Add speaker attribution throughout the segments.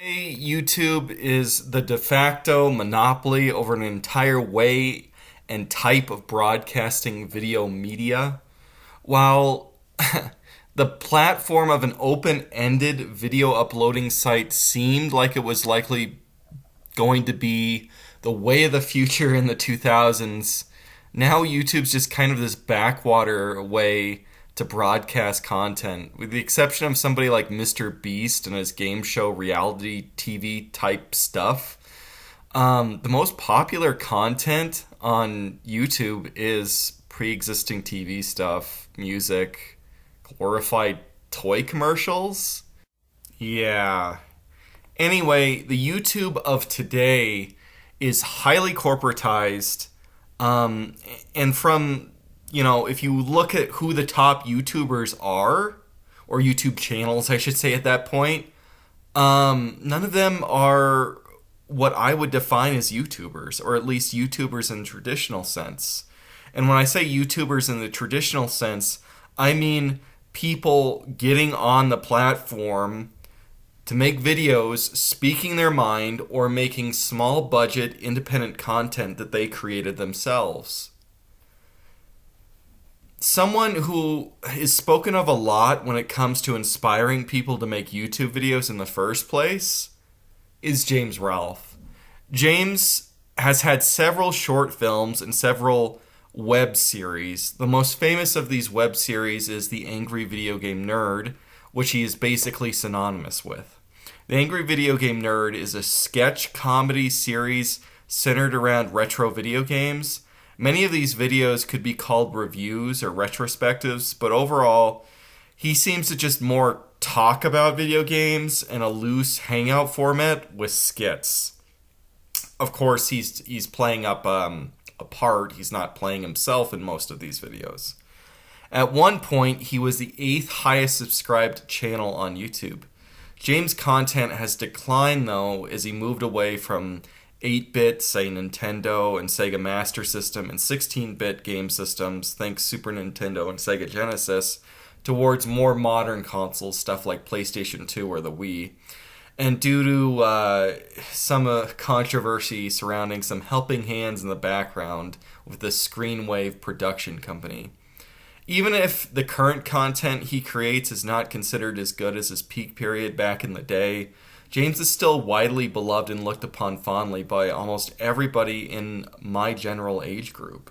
Speaker 1: YouTube is the de facto monopoly over an entire way and type of broadcasting video media. While the platform of an open ended video uploading site seemed like it was likely going to be the way of the future in the 2000s, now YouTube's just kind of this backwater way to broadcast content, with the exception of somebody like Mr. Beast and his game show reality TV type stuff. The most popular content on YouTube is pre-existing TV stuff, music, glorified toy commercials. Yeah. Anyway, the YouTube of today is highly corporatized, and from if you look at who the top YouTubers are, or YouTube channels, I should say at that point, none of them are what I would define as YouTubers, or at least YouTubers in the traditional sense. And when I say YouTubers in the traditional sense, I mean people getting on the platform to make videos, speaking their mind, or making small budget independent content that they created themselves. Someone who is spoken of a lot when it comes to inspiring people to make YouTube videos in the first place is James Rolfe. James has had several short films and several web series. The most famous of these web series is The Angry Video Game Nerd, which he is basically synonymous with. The Angry Video Game Nerd is a sketch comedy series centered around retro video games. Many of these videos could be called reviews or retrospectives, but overall, he seems to just more talk about video games in a loose hangout format with skits. Of course, he's playing up a part. He's not playing himself in most of these videos. At one point, he was the 8th highest subscribed channel on YouTube. James' content has declined, though, as he moved away from 8-bit, say Nintendo and Sega Master System, and 16-bit game systems, think Super Nintendo and Sega Genesis, towards more modern consoles, stuff like PlayStation 2 or the Wii. And due to some controversy surrounding some helping hands in the background with the Screenwave production company. Even if the current content he creates is not considered as good as his peak period back in the day, James is still widely beloved and looked upon fondly by almost everybody in my general age group.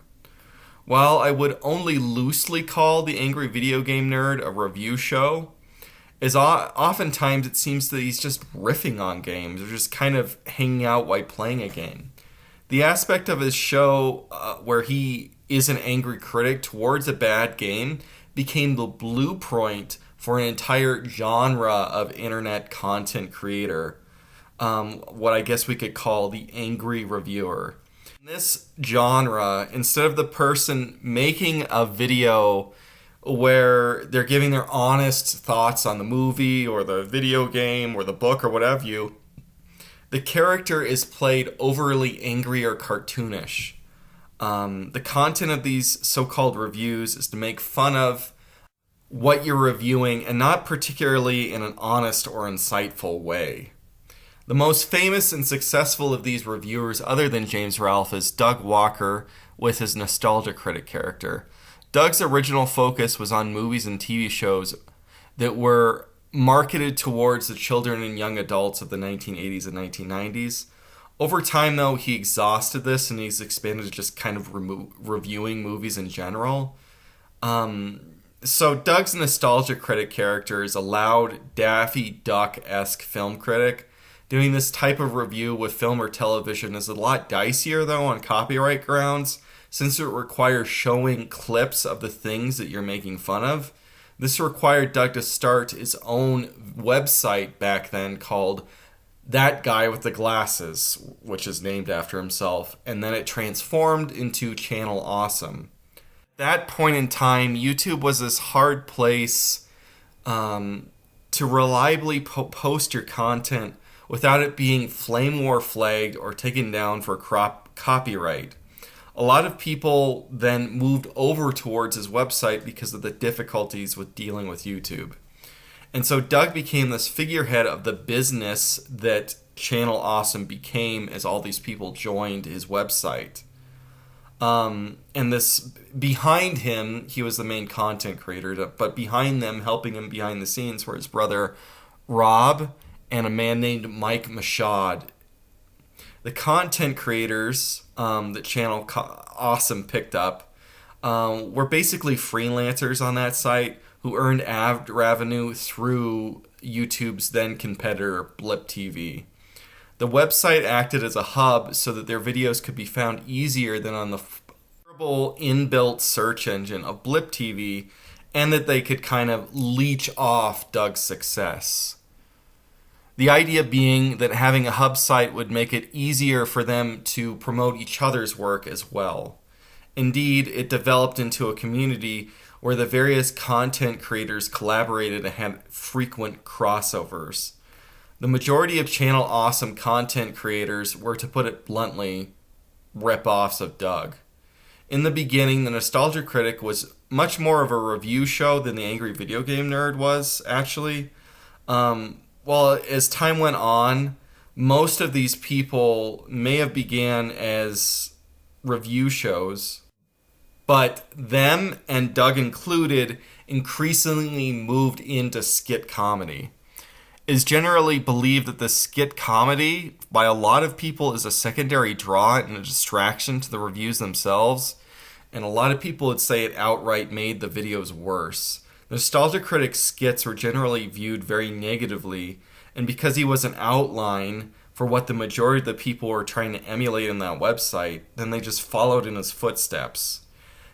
Speaker 1: While I would only loosely call The Angry Video Game Nerd a review show, as oftentimes it seems that he's just riffing on games or just kind of hanging out while playing a game. The aspect of his show where he is an angry critic towards a bad game became the blueprint for an entire genre of internet content creator, what I guess we could call the angry reviewer. In this genre, instead of the person making a video where they're giving their honest thoughts on the movie or the video game or the book or whatever the character is played overly angry or cartoonish. The content of these so-called reviews is to make fun of what you're reviewing, and not particularly in an honest or insightful way. The most famous and successful of these reviewers, other than James Rolfe, is Doug Walker with his Nostalgia Critic character. Doug's original focus was on movies and TV shows that were marketed towards the children and young adults of the 1980s and 1990s. Over time, though, he exhausted this and he's expanded to just kind of reviewing movies in general. So Doug's Nostalgia Critic character is a loud, Daffy Duck-esque film critic. Doing this type of review with film or television is a lot dicier, though, on copyright grounds, since it requires showing clips of the things that you're making fun of. This required Doug to start his own website back then called That Guy with the Glasses, which is named after himself, and then it transformed into Channel Awesome. That point in time, YouTube was this hard place to reliably post your content without it being flame war flagged or taken down for copyright. A lot of people then moved over towards his website because of the difficulties with dealing with YouTube. And so Doug became this figurehead of the business that Channel Awesome became as all these people joined his website. And this, behind him, he was the main content creator, but behind them, helping him behind the scenes, were his brother Rob and a man named Mike Mashad. The content creators that Channel Awesome picked up were basically freelancers on that site who earned ad revenue through YouTube's then competitor, Blip TV. The website acted as a hub so that their videos could be found easier than on the horrible inbuilt search engine of Blip TV, and that they could kind of leech off Doug's success. The idea being that having a hub site would make it easier for them to promote each other's work as well. Indeed, it developed into a community where the various content creators collaborated and had frequent crossovers. The majority of Channel Awesome content creators were, to put it bluntly, rip-offs of Doug. In the beginning, the Nostalgia Critic was much more of a review show than the Angry Video Game Nerd was, actually. Well, as time went on, most of these people may have began as review shows, but them, and Doug included, increasingly moved into skit comedy. It is generally believed that the skit comedy, by a lot of people, is a secondary draw and a distraction to the reviews themselves, and a lot of people would say it outright made the videos worse. Nostalgia Critic's skits were generally viewed very negatively, and because he was an outline for what the majority of the people were trying to emulate in that website, then they just followed in his footsteps.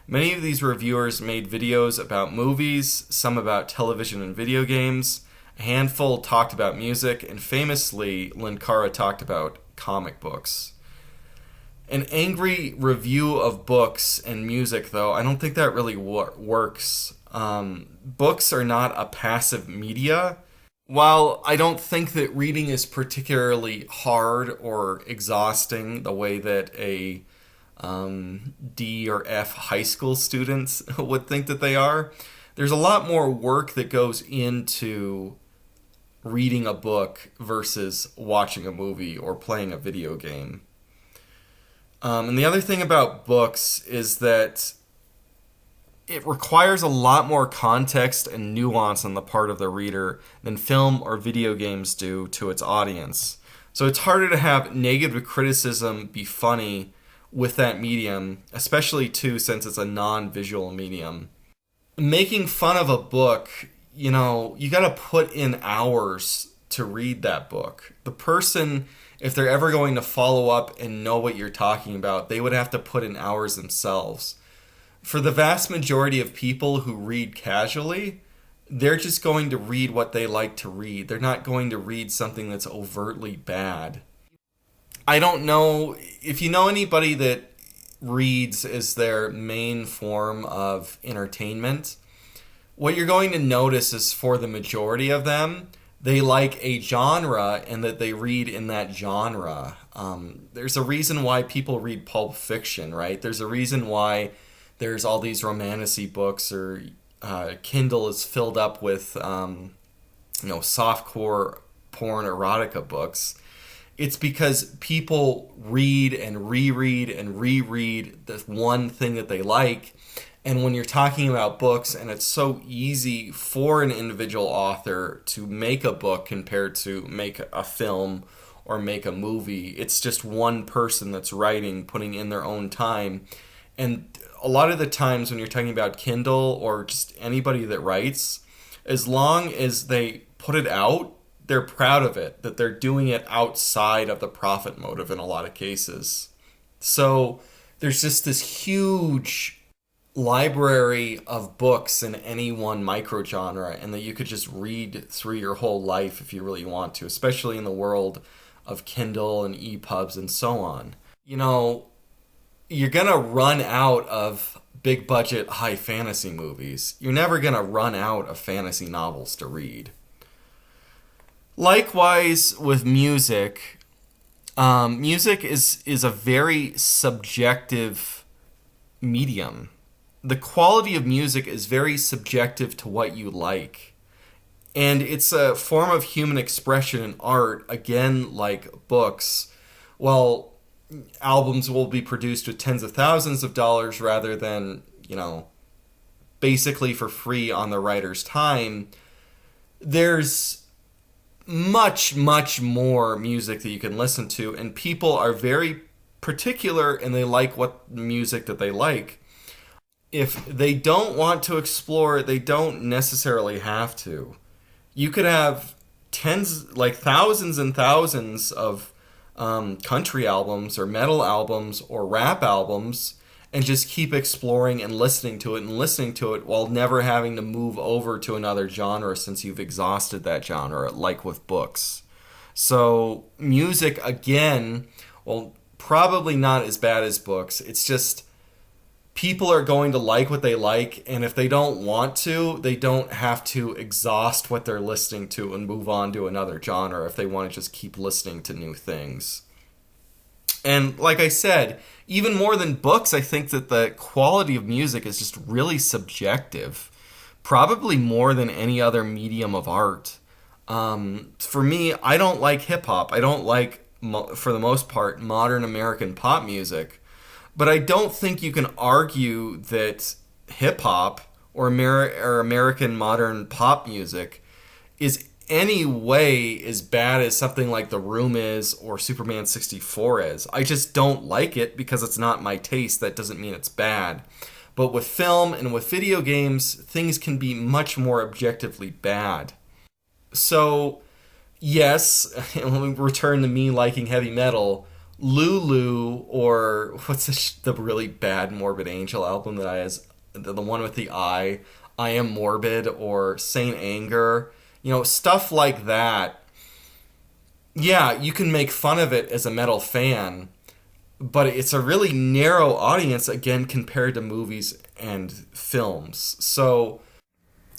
Speaker 1: Many of these reviewers made videos about movies, some about television and video games, a handful talked about music, and famously, Linkara talked about comic books. An angry review of books and music, though, I don't think that really works. Books are not a passive media. While I don't think that reading is particularly hard or exhausting the way that a D or F high school students would think that they are, there's a lot more work that goes into reading a book versus watching a movie or playing a video game. And the other thing about books is that it requires a lot more context and nuance on the part of the reader than film or video games do to its audience. So it's harder to have negative criticism be funny with that medium, especially too since it's a non-visual medium. Making fun of a book, you gotta put in hours to read that book. The person, if they're ever going to follow up and know what you're talking about, they would have to put in hours themselves. For the vast majority of people who read casually, they're just going to read what they like to read. They're not going to read something that's overtly bad. I don't know if you know anybody that reads as their main form of entertainment. What you're going to notice is for the majority of them, they like a genre and that they read in that genre. There's a reason why people read Pulp Fiction, right? There's a reason why there's all these romantasy books, or Kindle is filled up with softcore porn erotica books. It's because people read and reread and reread the one thing that they like. And when you're talking about books, and it's so easy for an individual author to make a book compared to make a film or make a movie, it's just one person that's writing, putting in their own time. And a lot of the times when you're talking about Kindle or just anybody that writes, as long as they put it out, they're proud of it, that they're doing it outside of the profit motive in a lot of cases. So there's just this huge library of books in any one microgenre, and that you could just read through your whole life if you really want to, especially in the world of Kindle and EPUBs and so on. You're going to run out of big budget high fantasy movies. You're never going to run out of fantasy novels to read. Likewise with music, music is a very subjective medium. The quality of music is very subjective to what you like. And it's a form of human expression in art, again, like books. Well, albums will be produced with tens of thousands of dollars rather than, basically for free on the writer's time. There's much, much more music that you can listen to, and people are very particular and they like what music that they like. If they don't want to explore, they don't necessarily have to. You could have thousands and thousands of country albums or metal albums or rap albums and just keep exploring and listening to it while never having to move over to another genre since you've exhausted that genre, like with books. So music, again, well, probably not as bad as books. It's just people are going to like what they like, and if they don't want to, they don't have to exhaust what they're listening to and move on to another genre if they want to just keep listening to new things. And like I said, even more than books, I think that the quality of music is just really subjective, probably more than any other medium of art. For me, I don't like hip-hop. I don't like, for the most part, modern American pop music. But I don't think you can argue that hip-hop or American modern pop music is any way as bad as something like The Room is or Superman 64 is. I just don't like it because it's not my taste. That doesn't mean it's bad. But with film and with video games, things can be much more objectively bad. So, yes, and when we return to me liking heavy metal, Lulu, or what's the really bad Morbid Angel album that the one with the I Am Morbid, or Saint Anger, stuff like that. Yeah, you can make fun of it as a metal fan, but it's a really narrow audience, again, compared to movies and films. So,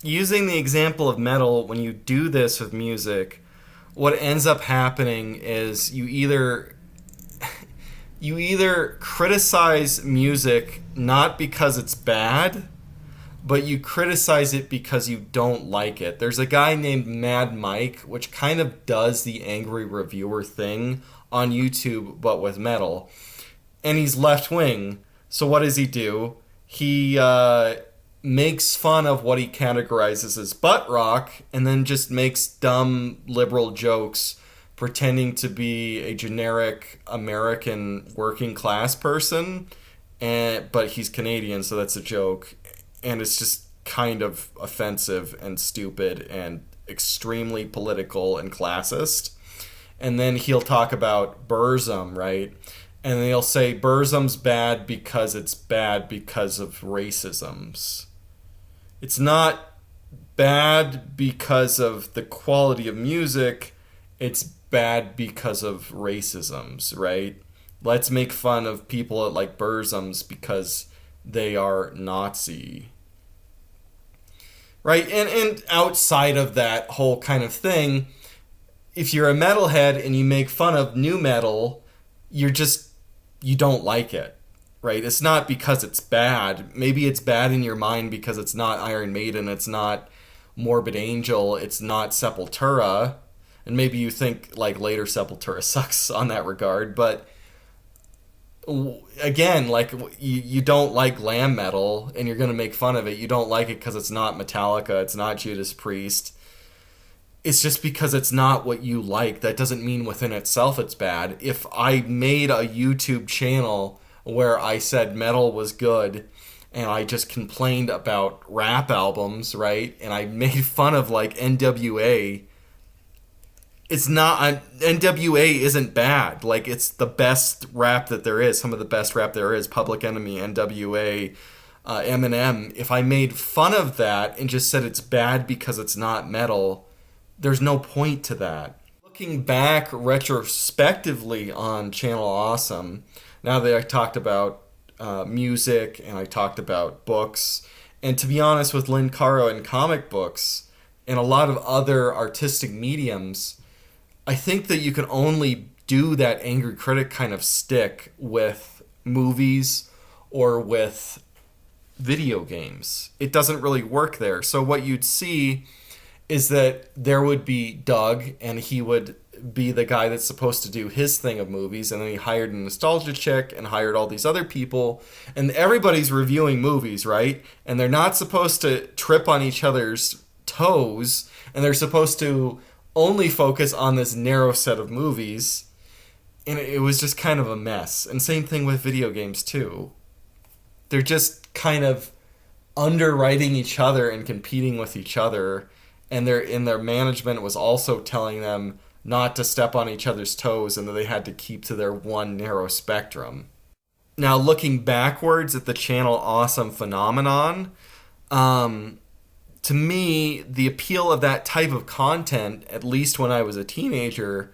Speaker 1: using the example of metal, when you do this with music, what ends up happening is you either criticize music not because it's bad, but you criticize it because you don't like it. There's a guy named Mad Mike, which kind of does the angry reviewer thing on YouTube, but with metal. And he's left-wing. So what does he do? He makes fun of what he categorizes as butt rock, and then just makes dumb liberal jokes pretending to be a generic American working class person, but he's Canadian, so that's a joke. And it's just kind of offensive and stupid and extremely political and classist. And then he'll talk about Burzum, right? And he'll say Burzum's bad because it's bad because of racisms. It's not bad because of the quality of music. It's bad because of racisms, right? Let's make fun of people like Burzums because they are Nazi. Right? And outside of that whole kind of thing, if you're a metalhead and you make fun of new metal, you don't like it. Right? It's not because it's bad. Maybe it's bad in your mind because it's not Iron Maiden, it's not Morbid Angel, it's not Sepultura. And maybe you think like later Sepultura sucks on that regard, but again, like you don't like glam metal and you're going to make fun of it. You don't like it because it's not Metallica, it's not Judas Priest. It's just because it's not what you like. That doesn't mean within itself it's bad. If I made a YouTube channel where I said metal was good and I just complained about rap albums, right? And I made fun of like NWA, it's not, NWA isn't bad. Like, it's the best rap that there is. Some of the best rap there is. Public Enemy, NWA, Eminem. If I made fun of that and just said it's bad because it's not metal, there's no point to that. Looking back retrospectively on Channel Awesome, now that I talked about music and I talked about books, and to be honest, with Lynn Caro and comic books and a lot of other artistic mediums, I think that you can only do that angry critic kind of stick with movies or with video games. It doesn't really work there. So what you'd see is that there would be Doug, and he would be the guy that's supposed to do his thing of movies, and then he hired a nostalgia chick and hired all these other people, and everybody's reviewing movies, right? And they're not supposed to trip on each other's toes, and they're supposed to only focus on this narrow set of movies, and it was just kind of a mess. And same thing with video games too. They're just kind of underwriting each other and competing with each other, and their management was also telling them not to step on each other's toes and that they had to keep to their one narrow spectrum. Now, looking backwards at the Channel Awesome phenomenon, to me, the appeal of that type of content, at least when I was a teenager,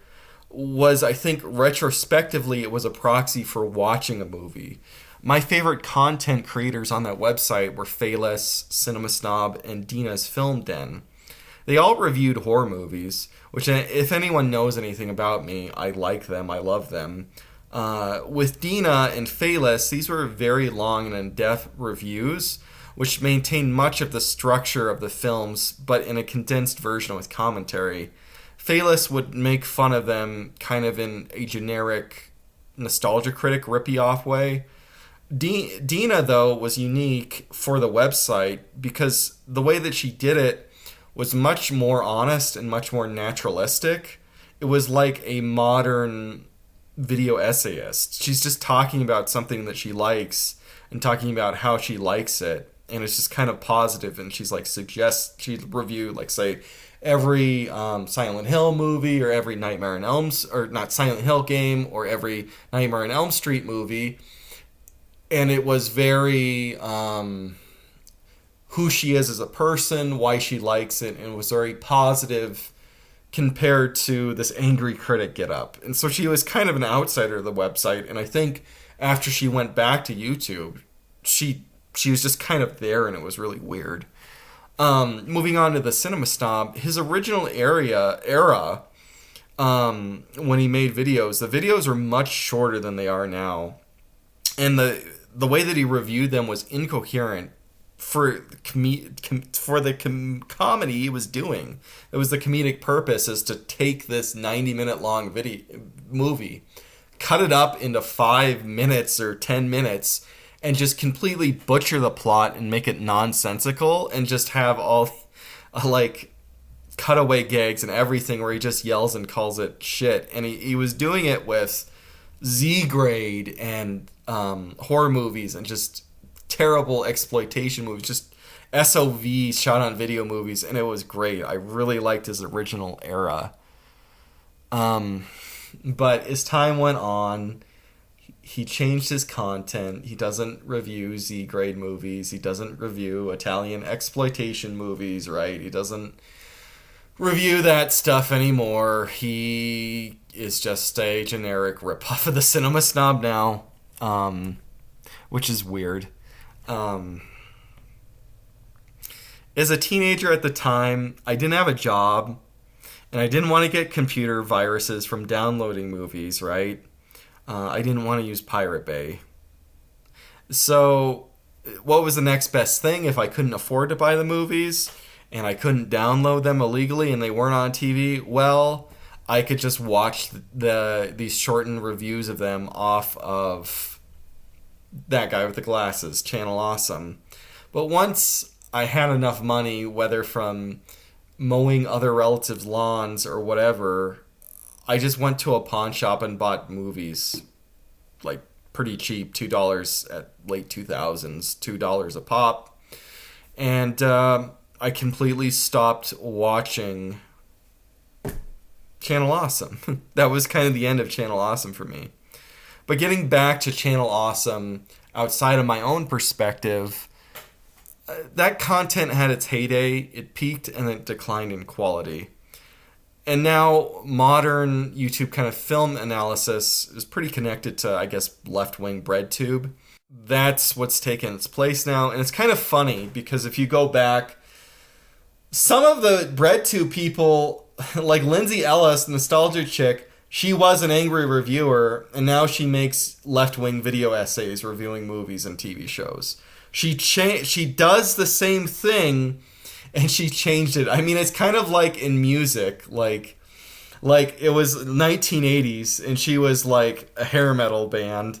Speaker 1: was, I think, retrospectively, it was a proxy for watching a movie. My favorite content creators on that website were Phaelus, Cinema Snob, and Dina's Film Den. They all reviewed horror movies, which, if anyone knows anything about me, I like them, I love them. With Dina and Phaelus, these were very long and in-depth reviews, which maintained much of the structure of the films, but in a condensed version with commentary. Phaelus would make fun of them kind of in a generic nostalgia critic rippy-off way. Dina, though, was unique for the website because the way that she did it was much more honest and much more naturalistic. It was like a modern video essayist. She's just talking about something that she likes and talking about how she likes it. And it's just kind of positive. And she's like, she'd review, like, say, every Silent Hill movie or every Nightmare on Elm's, or not Silent Hill game, or every Nightmare on Elm Street movie. And it was very who she is as a person, why she likes it, and it was very positive compared to this angry critic get up. And so she was kind of an outsider of the website, and I think after she went back to YouTube, she was just kind of there, and it was really weird. Moving on to the Cinema Snob, his original era when he made videos, the videos were much shorter than they are now. And the way that he reviewed them was incoherent for the comedy he was doing. It was the comedic purpose is to take this 90-minute long movie, cut it up into 5 minutes or 10 minutes, and just completely butcher the plot and make it nonsensical, and just have all like cutaway gags and everything where he just yells and calls it shit. And he was doing it with Z-grade and horror movies and just terrible exploitation movies, just SOV shot on video movies, and it was great. I really liked his original era. But as time went on, he changed his content. He doesn't review Z-grade movies. He doesn't review Italian exploitation movies, right? He doesn't review that stuff anymore. He is just a generic ripoff of the Cinema Snob now, which is weird. As a teenager at the time, I didn't have a job, and I didn't want to get computer viruses from downloading movies, right? I didn't want to use Pirate Bay. So, what was the next best thing if I couldn't afford to buy the movies, and I couldn't download them illegally, and they weren't on TV? Well, I could just watch these shortened reviews of them off of that guy with the glasses, Channel Awesome. But once I had enough money, whether from mowing other relatives' lawns or whatever, I just went to a pawn shop and bought movies, like pretty cheap, $2 at late 2000s, $2 a pop. And I completely stopped watching Channel Awesome. That was kind of the end of Channel Awesome for me. But getting back to Channel Awesome, outside of my own perspective, that content had its heyday, it peaked, and it declined in quality. And now modern YouTube kind of film analysis is pretty connected to, I guess, left-wing BreadTube. That's what's taken its place now. And it's kind of funny because if you go back, some of the BreadTube people, like Lindsay Ellis, Nostalgia Chick, she was an angry reviewer, and now she makes left-wing video essays reviewing movies and TV shows. She does the same thing, and she changed it. I mean, it's kind of like in music, like it was 1980s, and she was like a hair metal band.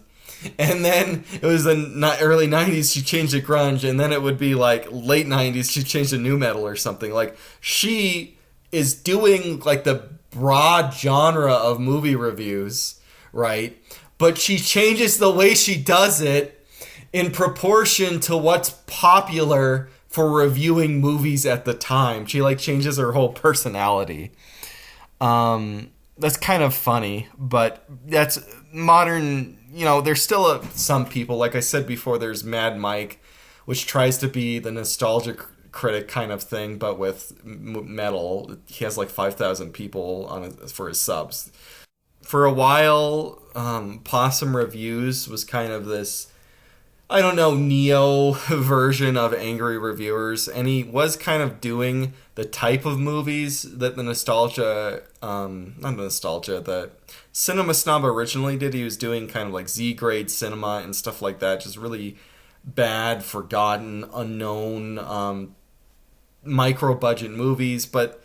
Speaker 1: And then it was the early 90s, she changed to grunge, and then it would be like late 90s, she changed to nu metal or something. Like, she is doing like the broad genre of movie reviews, right? But she changes the way she does it in proportion to what's popular for reviewing movies at the time. She like changes her whole personality. That's kind of funny, but that's modern. You know, there's still some people, like I said before, there's Mad Mike, which tries to be the nostalgia critic kind of thing, but with metal. He has like 5,000 people for his subs. For a while, Possum Reviews was kind of this, I don't know, neo version of Angry Reviewers, and he was kind of doing the type of movies that the Cinema Snob originally did. He was doing kind of like Z-grade cinema and stuff like that, just really bad, forgotten, unknown, micro-budget movies, but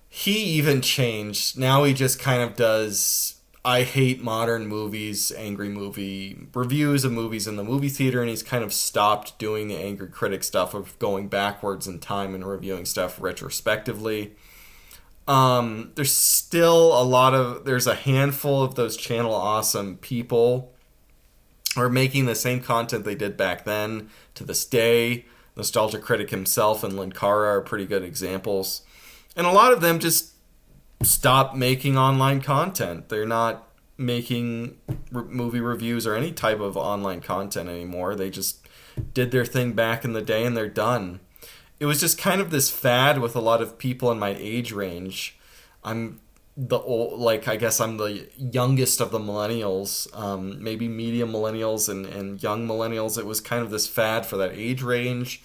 Speaker 1: he even changed. Now he just kind of does I hate modern movies, angry movie reviews of movies in the movie theater, and he's kind of stopped doing the angry critic stuff of going backwards in time and reviewing stuff retrospectively. There's still there's a handful of those Channel Awesome people who are making the same content they did back then to this day. Nostalgia Critic himself and Linkara are pretty good examples. And a lot of them just stop making online content. They're not making movie reviews or any type of online content anymore. They just did their thing back in the day and they're done. It was just kind of this fad with a lot of people in my age range. I'm I guess I'm the youngest of the millennials, maybe medium millennials and young millennials. It was kind of this fad for that age range.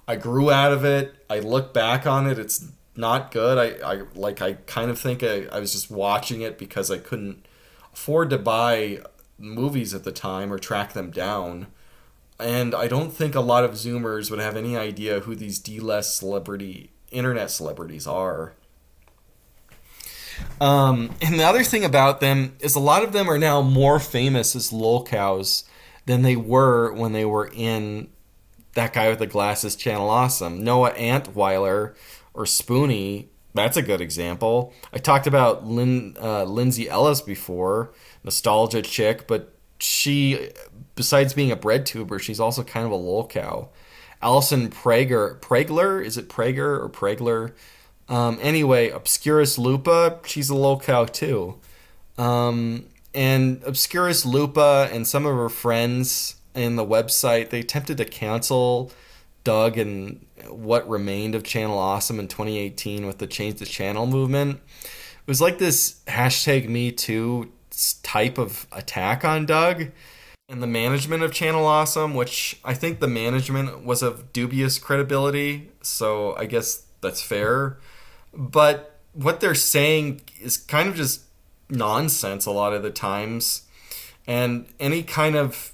Speaker 1: I grew out of it. I look back on it. It's not good. I kind of think I was just watching it because I couldn't afford to buy movies at the time or track them down. And I don't think a lot of Zoomers would have any idea who these D-list internet celebrities are. And the other thing about them is a lot of them are now more famous as lolcows than they were when they were in That Guy with the Glasses Channel Awesome. Noah Antweiler or Spoonie, that's a good example. I talked about Lindsay Ellis before, nostalgia chick, but she, besides being a bread tuber, she's also kind of a lolcow. Alison Pregler, is it Prager or Pregler? Anyway, Obscurus Lupa, she's a lolcow too. And Obscurus Lupa and some of her friends in the website, they attempted to cancel Doug and what remained of Channel Awesome in 2018 with the Change the Channel movement. It was like this #MeToo type of attack on Doug and the management of Channel Awesome, which I think the management was of dubious credibility, so I guess that's fair. But what they're saying is kind of just nonsense a lot of the times, and any kind of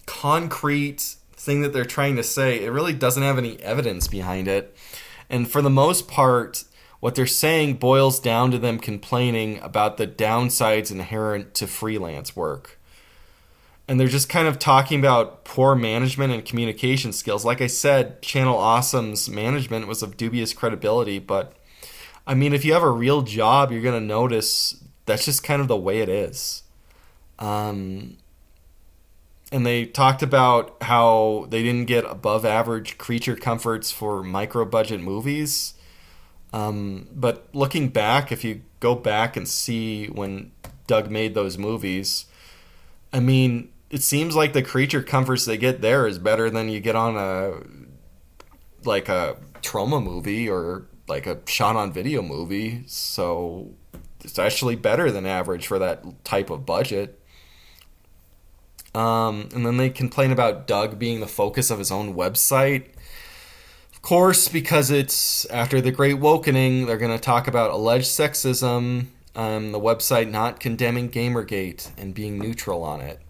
Speaker 1: concrete thing that they're trying to say, it really doesn't have any evidence behind it. And for the most part, what they're saying boils down to them complaining about the downsides inherent to freelance work. And they're just kind of talking about poor management and communication skills. Like I said, Channel Awesome's management was of dubious credibility, but I mean, if you have a real job, you're going to notice that's just kind of the way it is. And they talked about how they didn't get above average creature comforts for micro budget movies. But looking back, if you go back and see when Doug made those movies, I mean, it seems like the creature comforts they get there is better than you get on a trauma movie or like a shot on video movie. So it's actually better than average for that type of budget. And then they complain about Doug being the focus of his own website. Of course, because it's after the Great Wokening, they're going to talk about alleged sexism, the website not condemning Gamergate and being neutral on it.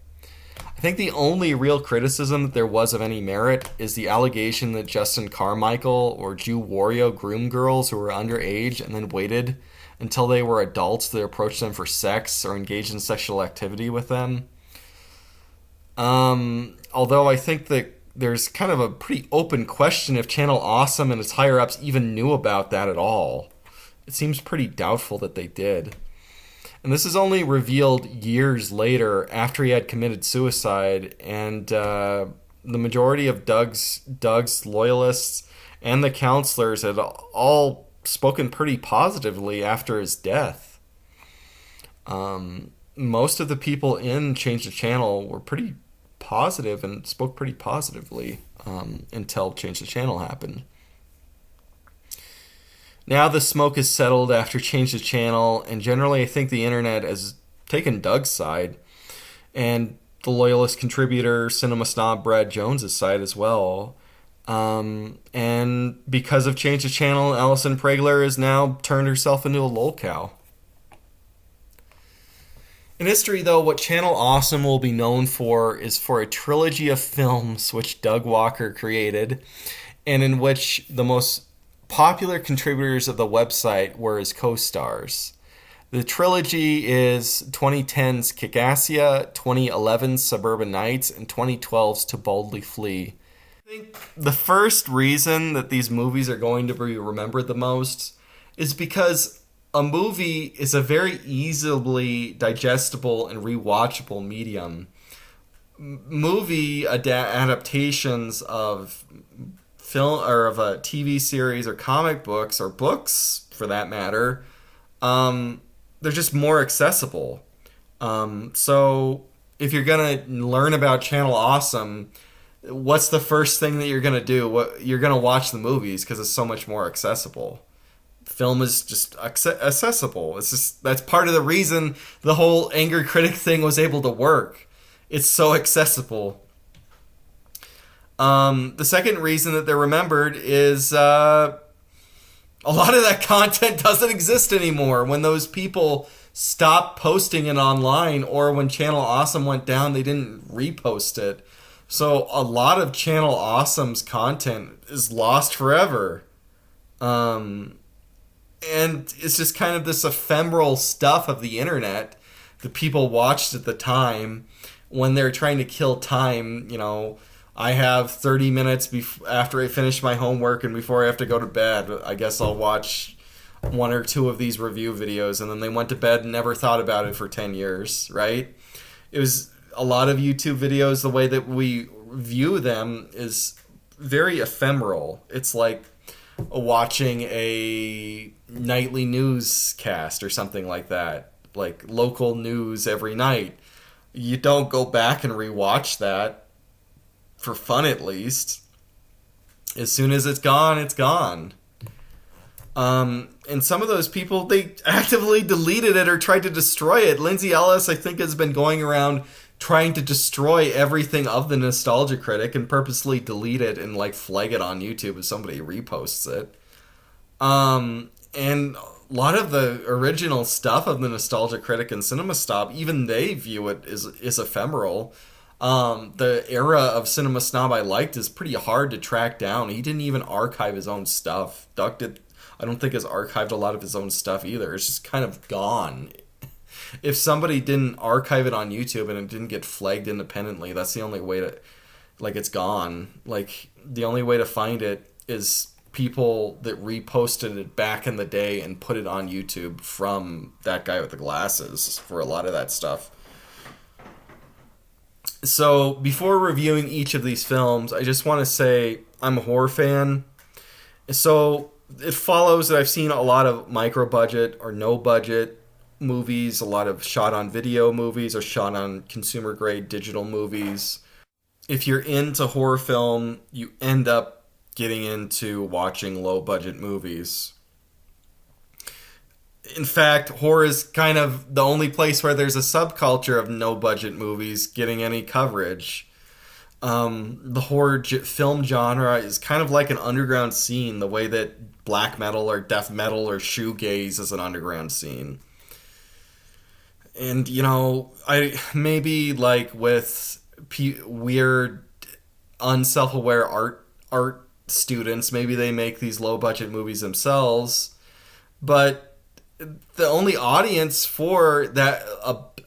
Speaker 1: I I think the only real criticism that there was of any merit is the allegation that Justin Carmichael or Jew Wario groomed girls who were underage and then waited until they were adults to approach them for sex or engage in sexual activity with them. Although I think that there's kind of a pretty open question if Channel Awesome and its higher-ups even knew about that at all. It seems pretty doubtful that they did. And this is only revealed years later after he had committed suicide, and the majority of Doug's loyalists and the counselors had all spoken pretty positively after his death. Most of the people in Change the Channel were pretty positive and spoke pretty positively until Change the Channel happened. Now the smoke is settled after Change the Channel, and generally I think the internet has taken Doug's side, and the loyalist contributor Cinema Snob Brad Jones' side as well. And because of Change the Channel, Alison Pregler has now turned herself into a lol cow. In history, though, what Channel Awesome will be known for is for a trilogy of films which Doug Walker created, and in which the most popular contributors of the website were his co-stars. The trilogy is 2010's Kickassia, 2011's Suburban Knights, and 2012's To Boldly Flee. I think the first reason that these movies are going to be remembered the most is because a movie is a very easily digestible and rewatchable medium. Movie adaptations of film or of a TV series or comic books or books for that matter, they're just more accessible. So if you're gonna learn about Channel Awesome, what's the first thing that you're gonna do? You're gonna watch the movies because it's so much more accessible. Film is just accessible. It's just that's part of the reason the whole angry critic thing was able to work. It's so accessible. The second reason that they're remembered is a lot of that content doesn't exist anymore. When those people stopped posting it online, or when Channel Awesome went down, they didn't repost it. So a lot of Channel Awesome's content is lost forever. And it's just kind of this ephemeral stuff of the internet that people watched at the time when they're trying to kill time. You know, I have 30 minutes after I finish my homework and before I have to go to bed. I guess I'll watch one or two of these review videos, and then they went to bed and never thought about it for 10 years, right? It was a lot of YouTube videos, the way that we view them is very ephemeral. It's like watching a nightly newscast or something like that, like local news every night. You don't go back and rewatch that. For fun, at least. As soon as it's gone, it's gone. And some of those people, they actively deleted it or tried to destroy it. Lindsay Ellis, I think, has been going around trying to destroy everything of the Nostalgia Critic and purposely delete it and like flag it on YouTube if somebody reposts it. And a lot of the original stuff of the Nostalgia Critic and Cinema Snob, even they view it as ephemeral. The era of Cinema Snob I liked is pretty hard to track down. He didn't even archive his own stuff. Doug did. I don't think has archived a lot of his own stuff either. It's just kind of gone. If somebody didn't archive it on YouTube and it didn't get flagged independently, that's the only way to, like, it's gone. Like, the only way to find it is people that reposted it back in the day and put it on YouTube from that guy with the glasses for a lot of that stuff. So, before reviewing each of these films, I just want to say I'm a horror fan. So, it follows that I've seen a lot of micro-budget or no-budget movies, a lot of shot-on-video movies or shot-on-consumer-grade digital movies. If you're into horror film, you end up getting into watching low-budget movies. In fact, horror is kind of the only place where there's a subculture of no-budget movies getting any coverage. The horror film genre is kind of like an underground scene, the way that black metal or death metal or shoegaze is an underground scene. And, you know, I maybe like with weird, unself-aware art students. Maybe they make these low-budget movies themselves, but the only audience for that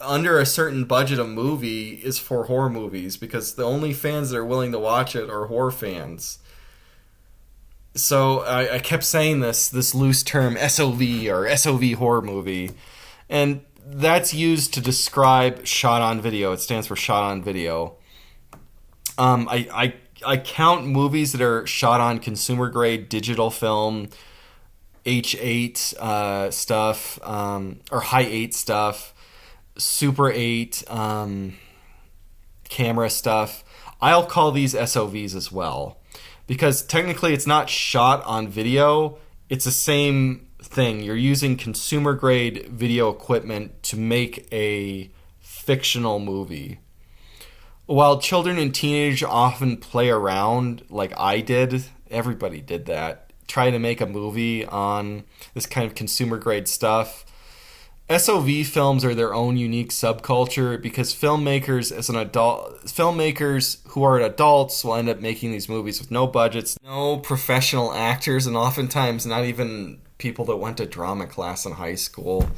Speaker 1: under a certain budget of movie is for horror movies, because the only fans that are willing to watch it are horror fans. So I kept saying this loose term SOV, or SOV horror movie, and that's used to describe shot on video. It stands for shot on video. I count movies that are shot on consumer grade digital film, H8 stuff, or high 8 stuff, Super 8 camera stuff. I'll call these SOVs as well, because technically it's not shot on video. It's the same thing. You're using consumer grade video equipment to make a fictional movie. While children and teenagers often play around, like I did, everybody did that, try to make a movie on this kind of consumer grade stuff. SOV films are their own unique subculture, because filmmakers who are adults will end up making these movies with no budgets, no professional actors, and oftentimes not even people that went to drama class in high school.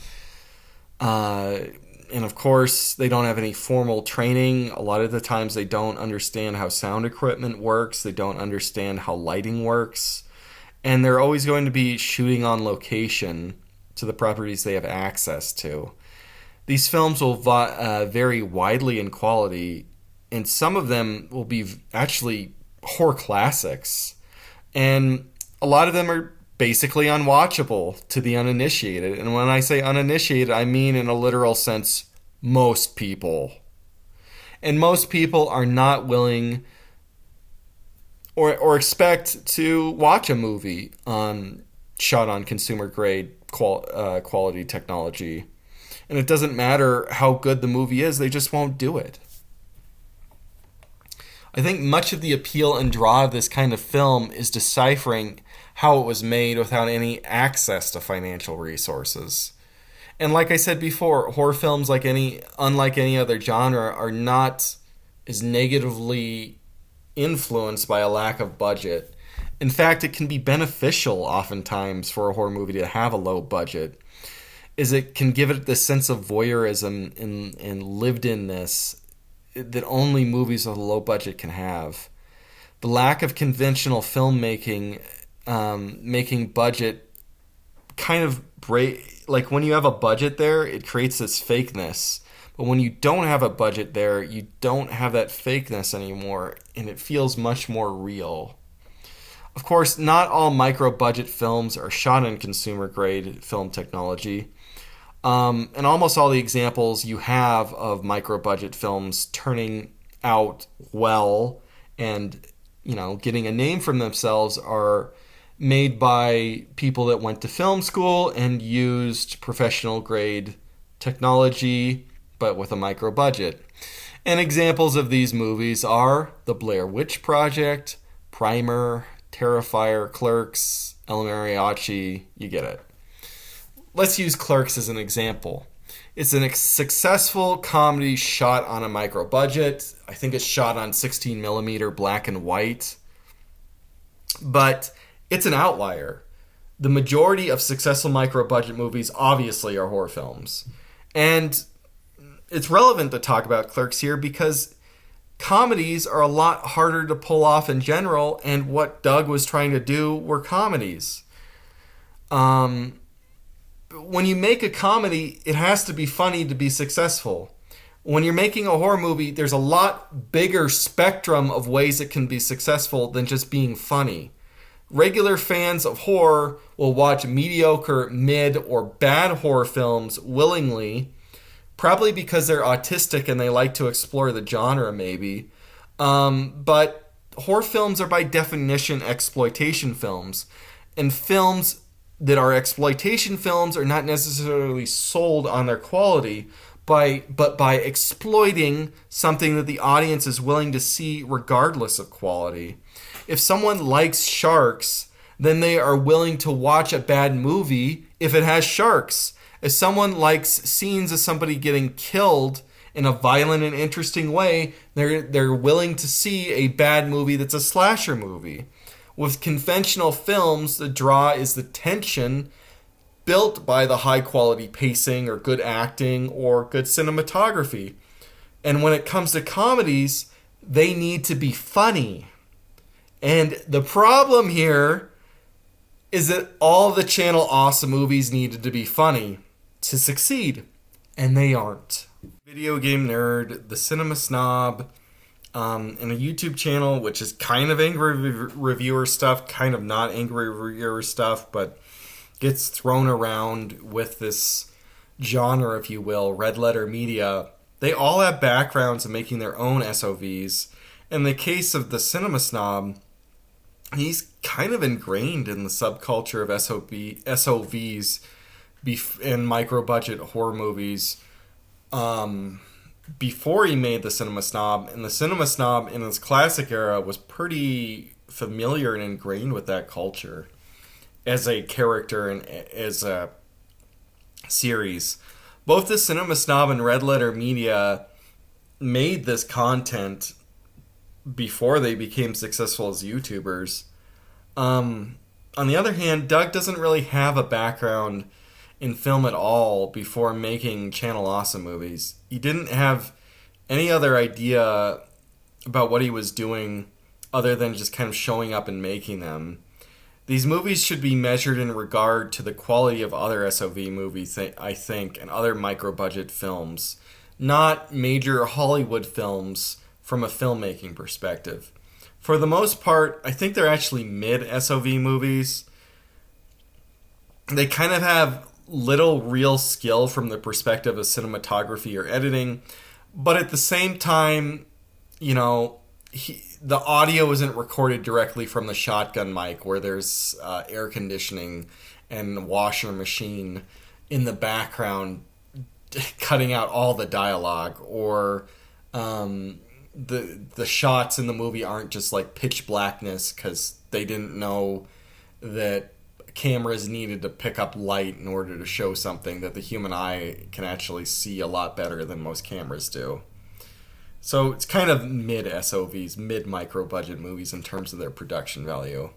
Speaker 1: And of course, they don't have any formal training. A lot of the times they don't understand how sound equipment works. They don't understand how lighting works. And they're always going to be shooting on location to the properties they have access to. These films will vary widely in quality, and some of them will be actually horror classics. And a lot of them are basically unwatchable to the uninitiated. And when I say uninitiated, I mean in a literal sense, most people. And most people are not willing or expect to watch a movie shot on consumer grade quality technology. And it doesn't matter how good the movie is, they just won't do it. I think much of the appeal and draw of this kind of film is deciphering how it was made without any access to financial resources. And like I said before, horror films, unlike any other genre, are not as negatively influenced by a lack of budget. In fact, it can be beneficial oftentimes for a horror movie to have a low budget, as it can give it this sense of voyeurism and lived-inness that only movies with a low budget can have. The lack of conventional filmmaking, making budget kind of like when you have a budget there, it creates this fakeness. But when you don't have a budget there, you don't have that fakeness anymore, and it feels much more real. Of course, not all micro-budget films are shot in consumer-grade film technology. And almost all the examples you have of micro-budget films turning out well and, getting a name for themselves are made by people that went to film school and used professional-grade technology, but with a micro-budget. And examples of these movies are The Blair Witch Project, Primer, Terrifier, Clerks, El Mariachi, you get it. Let's use Clerks as an example. It's a successful comedy shot on a micro budget. I think it's shot on 16 millimeter black and white. But it's an outlier. The majority of successful micro budget movies obviously are horror films. And it's relevant to talk about Clerks here because comedies are a lot harder to pull off in general, and what Doug was trying to do were comedies. When you make a comedy, it has to be funny to be successful. When you're making a horror movie, there's a lot bigger spectrum of ways it can be successful than just being funny. Regular fans of horror will watch mediocre, mid, or bad horror films willingly, probably because they're autistic and they like to explore the genre, maybe. But horror films are by definition exploitation films. And films that are exploitation films are not necessarily sold on their quality, but by exploiting something that the audience is willing to see regardless of quality. If someone likes sharks, then they are willing to watch a bad movie if it has sharks. If someone likes scenes of somebody getting killed in a violent and interesting way, they're willing to see a bad movie that's a slasher movie. With conventional films, the draw is the tension built by the high quality pacing or good acting or good cinematography. And when it comes to comedies, they need to be funny. And the problem here is that all the Channel Awesome movies needed to be funny to succeed, and they aren't. Video Game Nerd, the Cinema Snob, and a YouTube channel which is kind of angry reviewer stuff, kind of not angry reviewer stuff, but gets thrown around with this genre, if you will, red letter media. They all have backgrounds in making their own SOVs. In the case of the Cinema Snob, he's kind of ingrained in the subculture of SOVs and micro-budget horror movies before he made the Cinema Snob. And the Cinema Snob in his classic era was pretty familiar and ingrained with that culture as a character and as a series. Both the Cinema Snob and Red Letter Media made this content before they became successful as YouTubers. On the other hand, Doug doesn't really have a background in film at all before making Channel Awesome movies. He didn't have any other idea about what he was doing other than just kind of showing up and making them. These movies should be measured in regard to the quality of other SOV movies, I think, and other micro-budget films, not major Hollywood films from a filmmaking perspective. For the most part, I think they're actually mid-SOV movies. They kind of have little real skill from the perspective of cinematography or editing, but at the same time, you know, the audio isn't recorded directly from the shotgun mic where there's air conditioning and washer machine in the background cutting out all the dialogue, or the shots in the movie aren't just like pitch blackness because they didn't know that cameras needed to pick up light in order to show something that the human eye can actually see a lot better than most cameras do. So it's kind of mid-SOVs, mid-micro-budget movies in terms of their production value.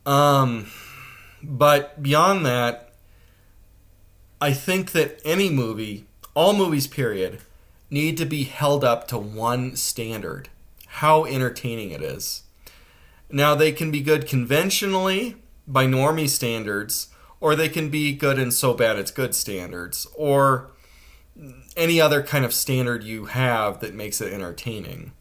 Speaker 1: But beyond that, I think that any movie, all movies period, need to be held up to one standard: how entertaining it is. Now, they can be good conventionally by normie standards, or they can be good in so bad it's good standards, or any other kind of standard you have that makes it entertaining.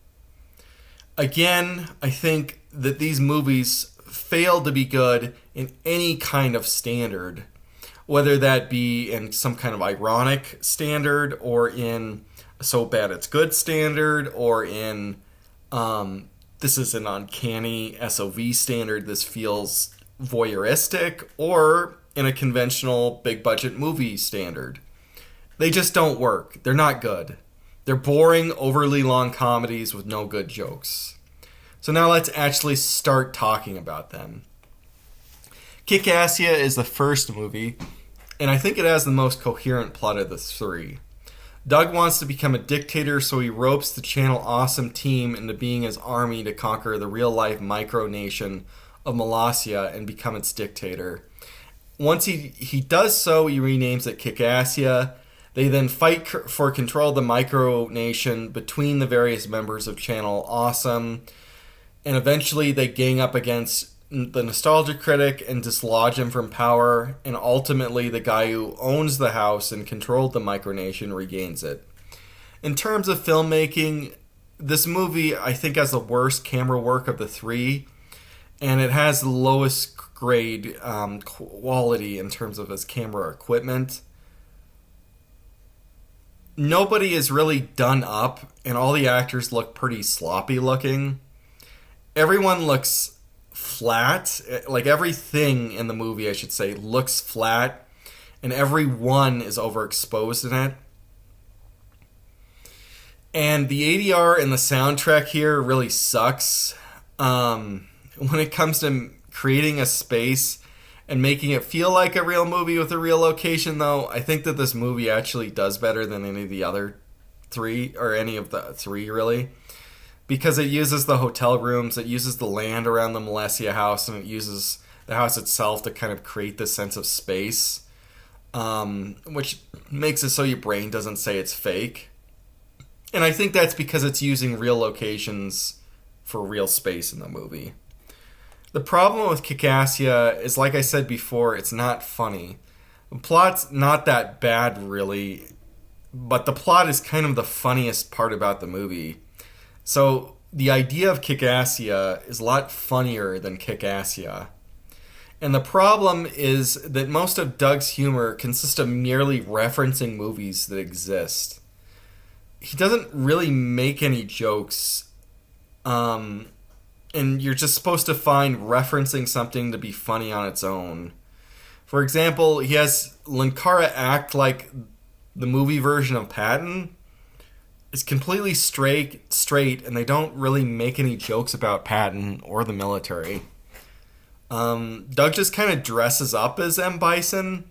Speaker 1: Again, I think that these movies fail to be good in any kind of standard, whether that be in some kind of ironic standard, or in so bad it's good standard, or in this is an uncanny SOV standard, this feels voyeuristic, or in a conventional big budget movie standard. They just don't work. They're not good. They're boring, overly long comedies with no good jokes. So now let's actually start talking about them. Kickassia is the first movie, and I think it has the most coherent plot of the three. Doug wants to become a dictator, so he ropes the Channel Awesome team into being his army to conquer the real-life micronation of Molossia and become its dictator. Once he does so, he renames it Kickassia. They then fight for control of the micronation between the various members of Channel Awesome, and eventually they gang up against the nostalgia critic and dislodge him from power, and ultimately the guy who owns the house and controlled the micronation regains it. In terms of filmmaking, this movie I think has the worst camera work of the three, and it has the lowest grade quality in terms of its camera equipment. Nobody is really done up, and all the actors look pretty sloppy looking. Everyone looks flat, like everything in the movie, I should say, looks flat, and everyone is overexposed in it. And the ADR and the soundtrack here really sucks. When it comes to creating a space and making it feel like a real movie with a real location, though, I think that this movie actually does better than any of the other three, or any of the three, really. Because it uses the hotel rooms, it uses the land around the Millennials house, and it uses the house itself to kind of create this sense of space, which makes it so your brain doesn't say it's fake. And I think that's because it's using real locations for real space in the movie. The problem with Kickassia is, like I said before, it's not funny. The plot's not that bad, really, but the plot is kind of the funniest part about the movie. So the idea of Kickassia is a lot funnier than Kickassia. And the problem is that most of Doug's humor consists of merely referencing movies that exist. He doesn't really make any jokes, and you're just supposed to find referencing something to be funny on its own. For example, he has Linkara act like the movie version of Patton. It's completely straight, and they don't really make any jokes about Patton or the military. Doug just kind of dresses up as M. Bison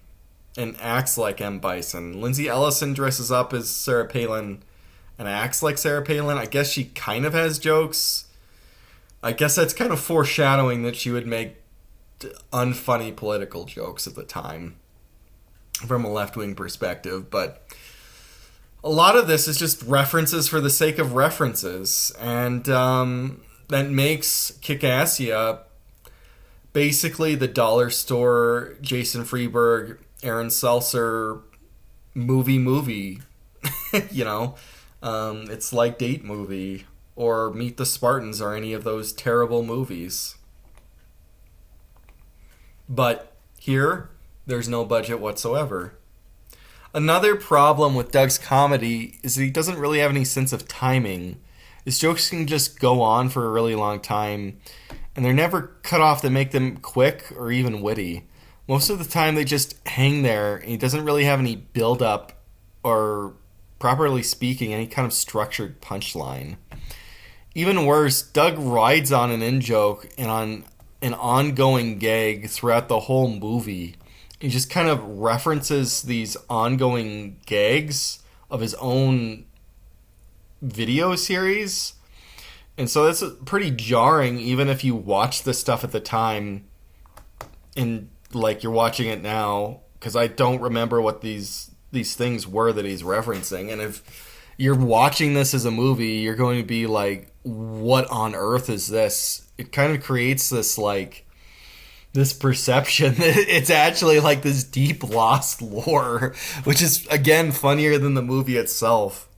Speaker 1: and acts like M. Bison. Lindsay Ellison dresses up as Sarah Palin and acts like Sarah Palin. I guess she kind of has jokes. I guess that's kind of foreshadowing that she would make unfunny political jokes at the time from a left-wing perspective. But a lot of this is just references for the sake of references. And that makes Kickassia basically the dollar store Jason Freeberg, Aaron Seltzer movie. You know? It's like Date Movie or Meet the Spartans or any of those terrible movies. But here, there's no budget whatsoever. Another problem with Doug's comedy is that he doesn't really have any sense of timing. His jokes can just go on for a really long time, and they're never cut off to make them quick or even witty. Most of the time they just hang there, and he doesn't really have any build-up or, properly speaking, any kind of structured punchline. Even worse, Doug rides on an in-joke and on an ongoing gag throughout the whole movie. He just kind of references these ongoing gags of his own video series. And so that's pretty jarring, even if you watch this stuff at the time and like you're watching it now, because I don't remember what these things were that he's referencing. And if you're watching this as a movie, you're going to be like, what on earth is this? It kind of creates this like this perception that it's actually like this deep lost lore, which is again funnier than the movie itself.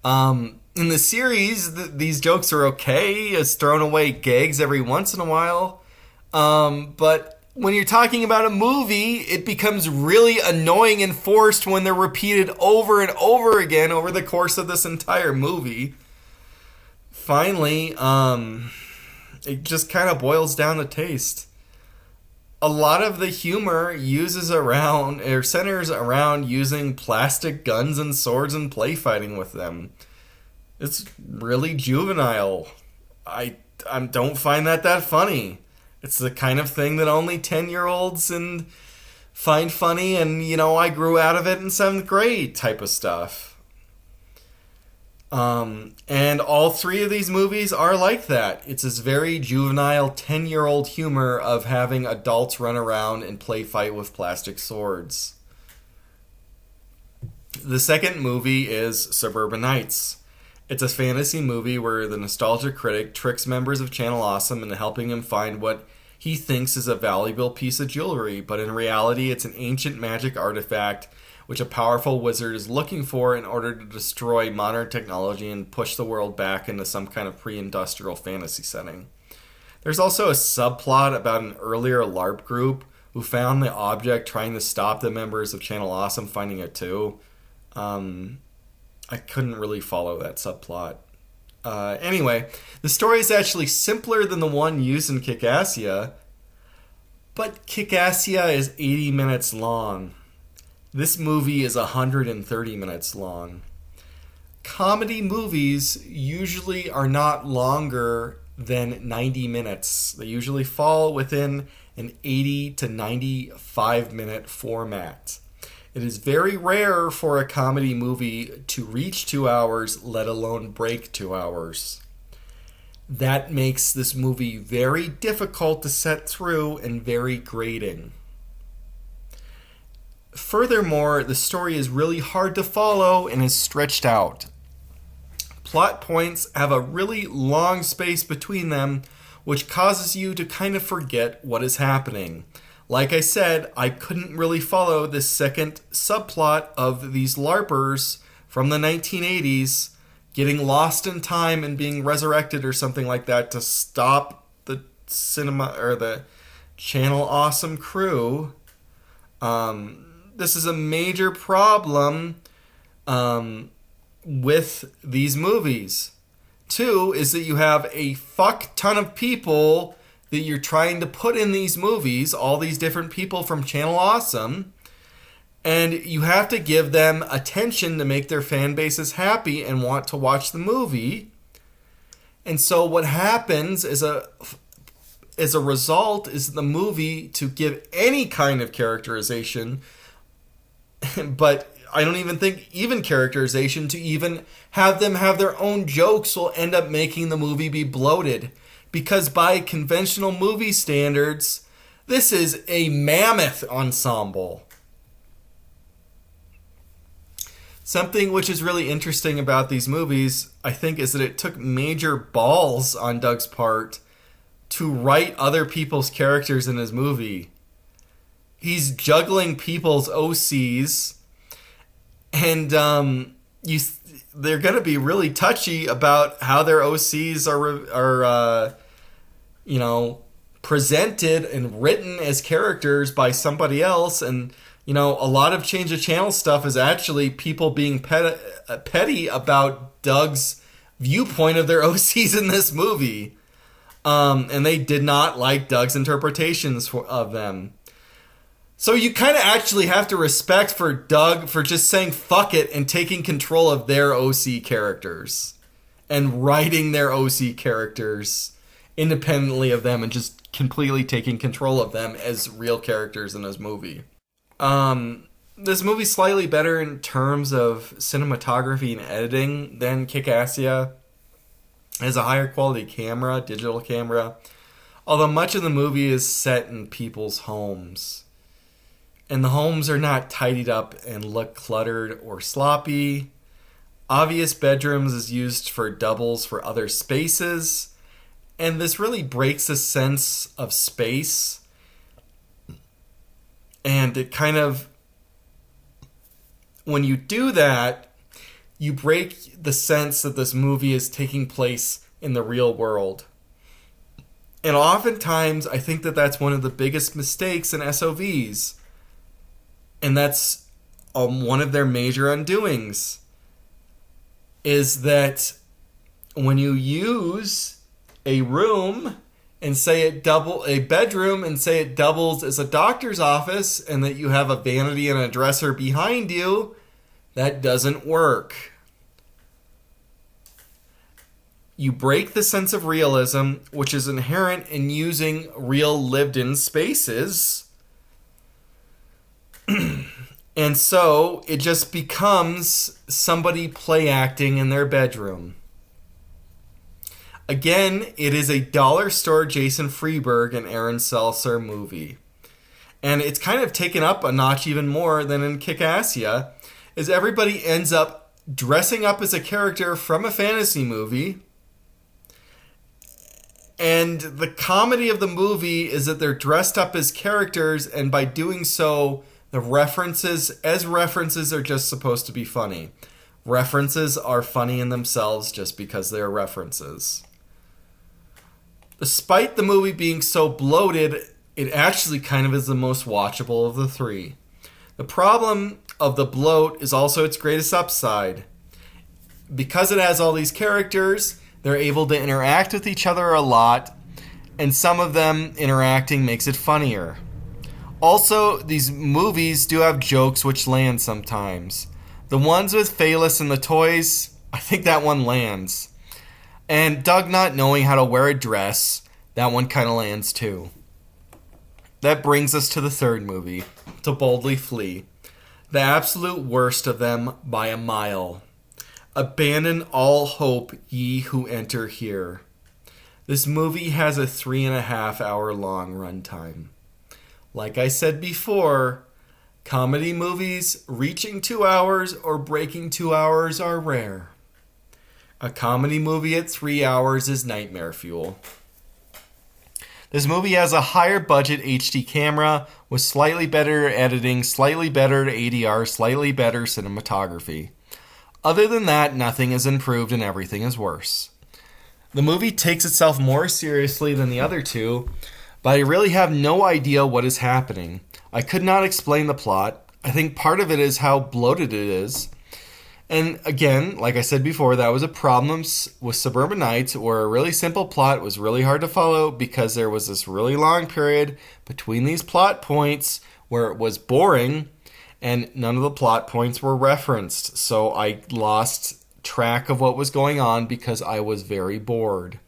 Speaker 1: In the series, these jokes are okay as thrown away gags every once in a while, but when you're talking about a movie, it becomes really annoying and forced when they're repeated over and over again over the course of this entire movie. Finally, it just kind of boils down to taste. A lot of the humor centers around using plastic guns and swords and play fighting with them. It's really juvenile. I don't find that funny. It's the kind of thing that only 10-year-olds find funny, and, I grew out of it in 7th grade type of stuff. And all three of these movies are like that. It's this very juvenile 10-year-old humor of having adults run around and play fight with plastic swords. The second movie is Suburban Knights. It's a fantasy movie where the nostalgia critic tricks members of Channel Awesome into helping him find what he thinks is a valuable piece of jewelry, but in reality it's an ancient magic artifact which a powerful wizard is looking for in order to destroy modern technology and push the world back into some kind of pre-industrial fantasy setting. There's also a subplot about an earlier LARP group who found the object trying to stop the members of Channel Awesome finding it too. I couldn't really follow that subplot. Anyway, the story is actually simpler than the one used in Kickassia, but Kickassia is 80 minutes long. This movie is 130 minutes long. Comedy movies usually are not longer than 90 minutes. They usually fall within an 80 to 95 minute format. It is very rare for a comedy movie to reach 2 hours, let alone break 2 hours. That makes this movie very difficult to set through and very grating. Furthermore, the story is really hard to follow and is stretched out. Plot points have a really long space between them, which causes you to kind of forget what is happening. Like I said, I couldn't really follow the second subplot of these LARPers from the 1980s getting lost in time and being resurrected or something like that to stop the cinema or the Channel Awesome crew. This is a major problem with these movies. 2 is that you have a fuck ton of people that you're trying to put in these movies, all these different people from Channel Awesome, and you have to give them attention to make their fan bases happy and want to watch the movie. And so what happens as a result is the movie, to give any kind of characterization, but I don't even think even characterization, to even have them have their own jokes will end up making the movie be bloated. Because by conventional movie standards, this is a mammoth ensemble. Something which is really interesting about these movies, I think, is that it took major balls on Doug's part to write other people's characters in his movie. He's juggling people's OCs, and they're going to be really touchy about how their OCs are presented and written as characters by somebody else. And, a lot of change of channel stuff is actually people being petty about Doug's viewpoint of their OCs in this movie. And they did not like Doug's interpretations of them. So you kind of actually have to respect for Doug for just saying fuck it and taking control of their OC characters and writing their OC characters independently of them and just completely taking control of them as real characters in his movie. This movie's slightly better in terms of cinematography and editing than Kickassia. It has a higher quality camera, digital camera, although much of the movie is set in people's homes. And the homes are not tidied up and look cluttered or sloppy. Obvious bedrooms is used for doubles for other spaces. And this really breaks a sense of space. And it kind of, when you do that, you break the sense that this movie is taking place in the real world. And oftentimes, I think that that's one of the biggest mistakes in SOVs. And that's one of their major undoings, is that when you use a room and say a bedroom and say it doubles as a doctor's office, and that you have a vanity and a dresser behind you, that doesn't work. You break the sense of realism, which is inherent in using real lived-in spaces. And so it just becomes somebody play acting in their bedroom. Again, it is a dollar store Jason Freeberg and Aaron Seltzer movie. And it's kind of taken up a notch even more than in Kickassia, as everybody ends up dressing up as a character from a fantasy movie. And the comedy of the movie is that they're dressed up as characters, and by doing so, the references are just supposed to be funny. References are funny in themselves just because they're references. Despite the movie being so bloated, it actually kind of is the most watchable of the three. The problem of the bloat is also its greatest upside. Because it has all these characters, they're able to interact with each other a lot, and some of them interacting makes it funnier. Also, these movies do have jokes which land sometimes. The ones with Phaelus and the toys, I think that one lands. And Doug not knowing how to wear a dress, that one kind of lands too. that brings us to the third movie, To Boldly Flee. The absolute worst of them by a mile. Abandon all hope, ye who enter here. This movie has a 3.5 hour long runtime. Like I said before, comedy movies reaching 2 hours or breaking 2 hours are rare. A comedy movie at 3 hours is nightmare fuel. This movie has a higher budget HD camera with slightly better editing, slightly better ADR, slightly better cinematography. Other than that, nothing is improved and everything is worse. The movie takes itself more seriously than the other two, but I really have no idea what is happening. I could not explain the plot. I think part of it is how bloated it is. And again, like I said before, that was a problem with Suburban Knights, where a really simple plot was really hard to follow because there was this really long period between these plot points where it was boring and none of the plot points were referenced. So I lost track of what was going on because I was very bored.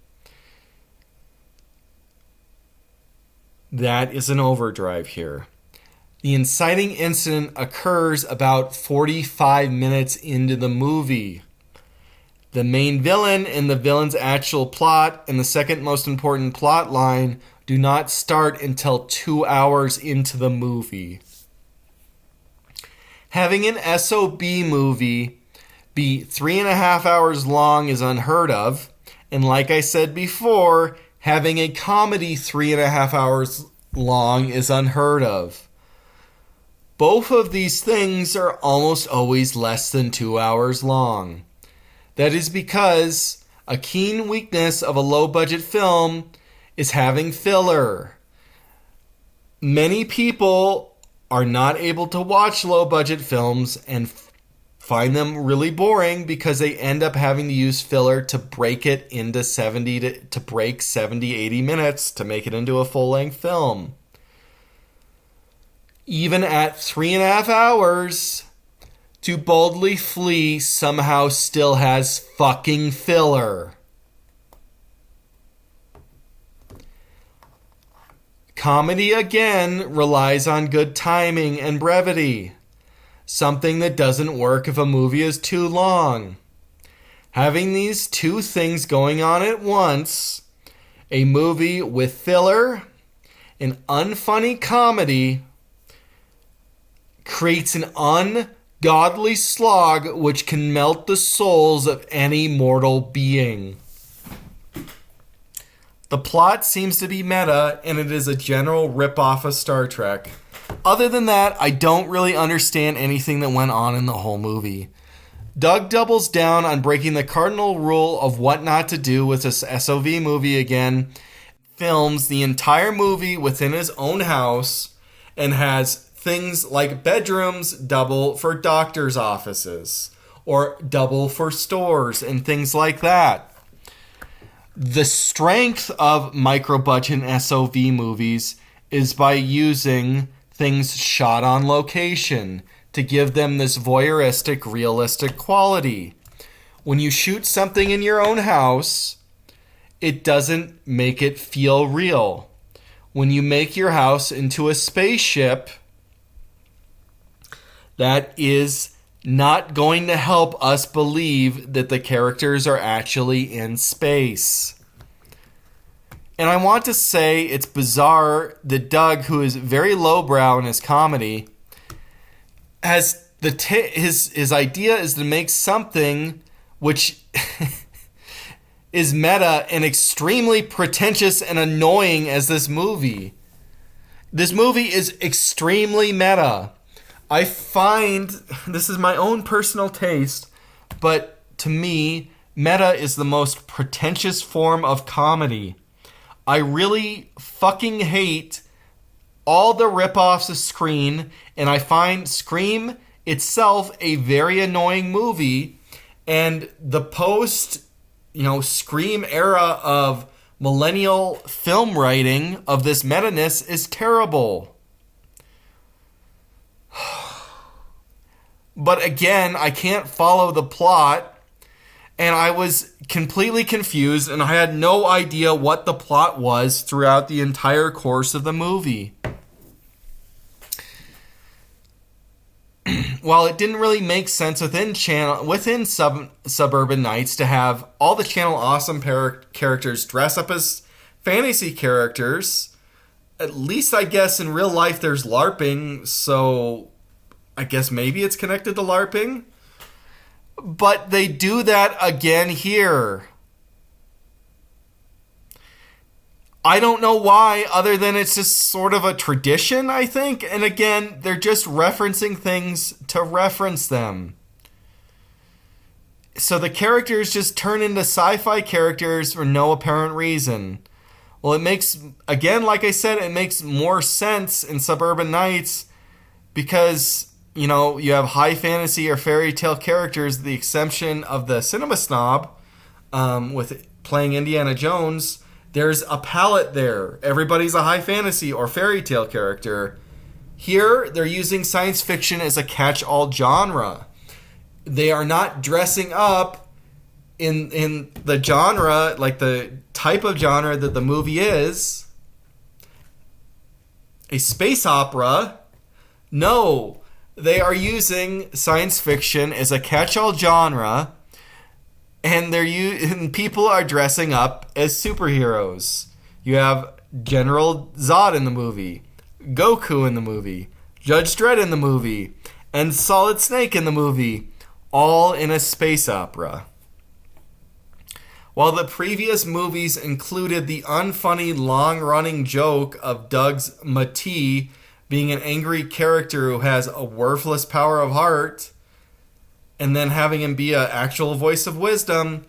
Speaker 1: That is an overdrive here. The inciting incident occurs about 45 minutes into the movie. The main villain and the villain's actual plot and the second most important plot line do not start until 2 hours into the movie. Having an SOB movie be 3.5 hours long is unheard of, and like I said before, having a comedy 3.5 hours long is unheard of. Both of these things are almost always less than 2 hours long. That is because a keen weakness of a low-budget film is having filler. Many people are not able to watch low-budget films and find them really boring because they end up having to use filler to break it into 70 to 80 minutes to make it into a full-length film. Even at 3.5 hours, To Boldly Flee somehow still has fucking filler. Comedy again relies on good timing and brevity, something that doesn't work if a movie is too long. Having these two things going on at once, a movie with filler, an unfunny comedy, creates an ungodly slog which can melt the souls of any mortal being. The plot seems to be meta, and it is a general rip-off of Star Trek. Other than that, I don't really understand anything that went on in the whole movie. Doug doubles down on breaking the cardinal rule of what not to do with this SOV movie again, films the entire movie within his own house, and has things like bedrooms double for doctor's offices or double for stores and things like that. The strength of micro-budget SOV movies is by using things shot on location to give them this voyeuristic, realistic quality. When you shoot something in your own house, it doesn't make it feel real. When you make your house into a spaceship, that is not going to help us believe that the characters are actually in space. And I want to say it's bizarre that Doug, who is very lowbrow in his comedy, has his idea is to make something which is meta and extremely pretentious and annoying as this movie. This movie is extremely meta. I find, this is my own personal taste, but to me, meta is the most pretentious form of comedy. I really fucking hate all the rip-offs of Scream, and I find Scream itself a very annoying movie, and the Scream era of millennial film writing of this meta-ness is terrible. But again, I can't follow the plot, and I was completely confused, and I had no idea what the plot was throughout the entire course of the movie. while it didn't really make sense within Suburban Knights to have all the Channel Awesome characters dress up as fantasy characters, at least I guess in real life there's LARPing, so I guess maybe it's connected to LARPing. But they do that again here. I don't know why, other than it's just sort of a tradition, I think. And again, they're just referencing things to reference them. So the characters just turn into sci-fi characters for no apparent reason. Well, it makes, again, like I said, it makes more sense in Suburban Knights because, you know, you have high fantasy or fairy tale characters, the exception of the cinema snob with playing Indiana Jones. There's a palette there. Everybody's a high fantasy or fairy tale character. Here, they're using science fiction as a catch-all genre. They are not dressing up in the genre, like the type of genre that the movie is. A space opera. No, they are using science fiction as a catch-all genre. And people are dressing up as superheroes. You have General Zod in the movie, Goku in the movie, Judge Dredd in the movie, and Solid Snake in the movie, all in a space opera. While the previous movies included the unfunny long-running joke of Doug's Matee being an angry character who has a worthless power of heart, and then having him be an actual voice of wisdom,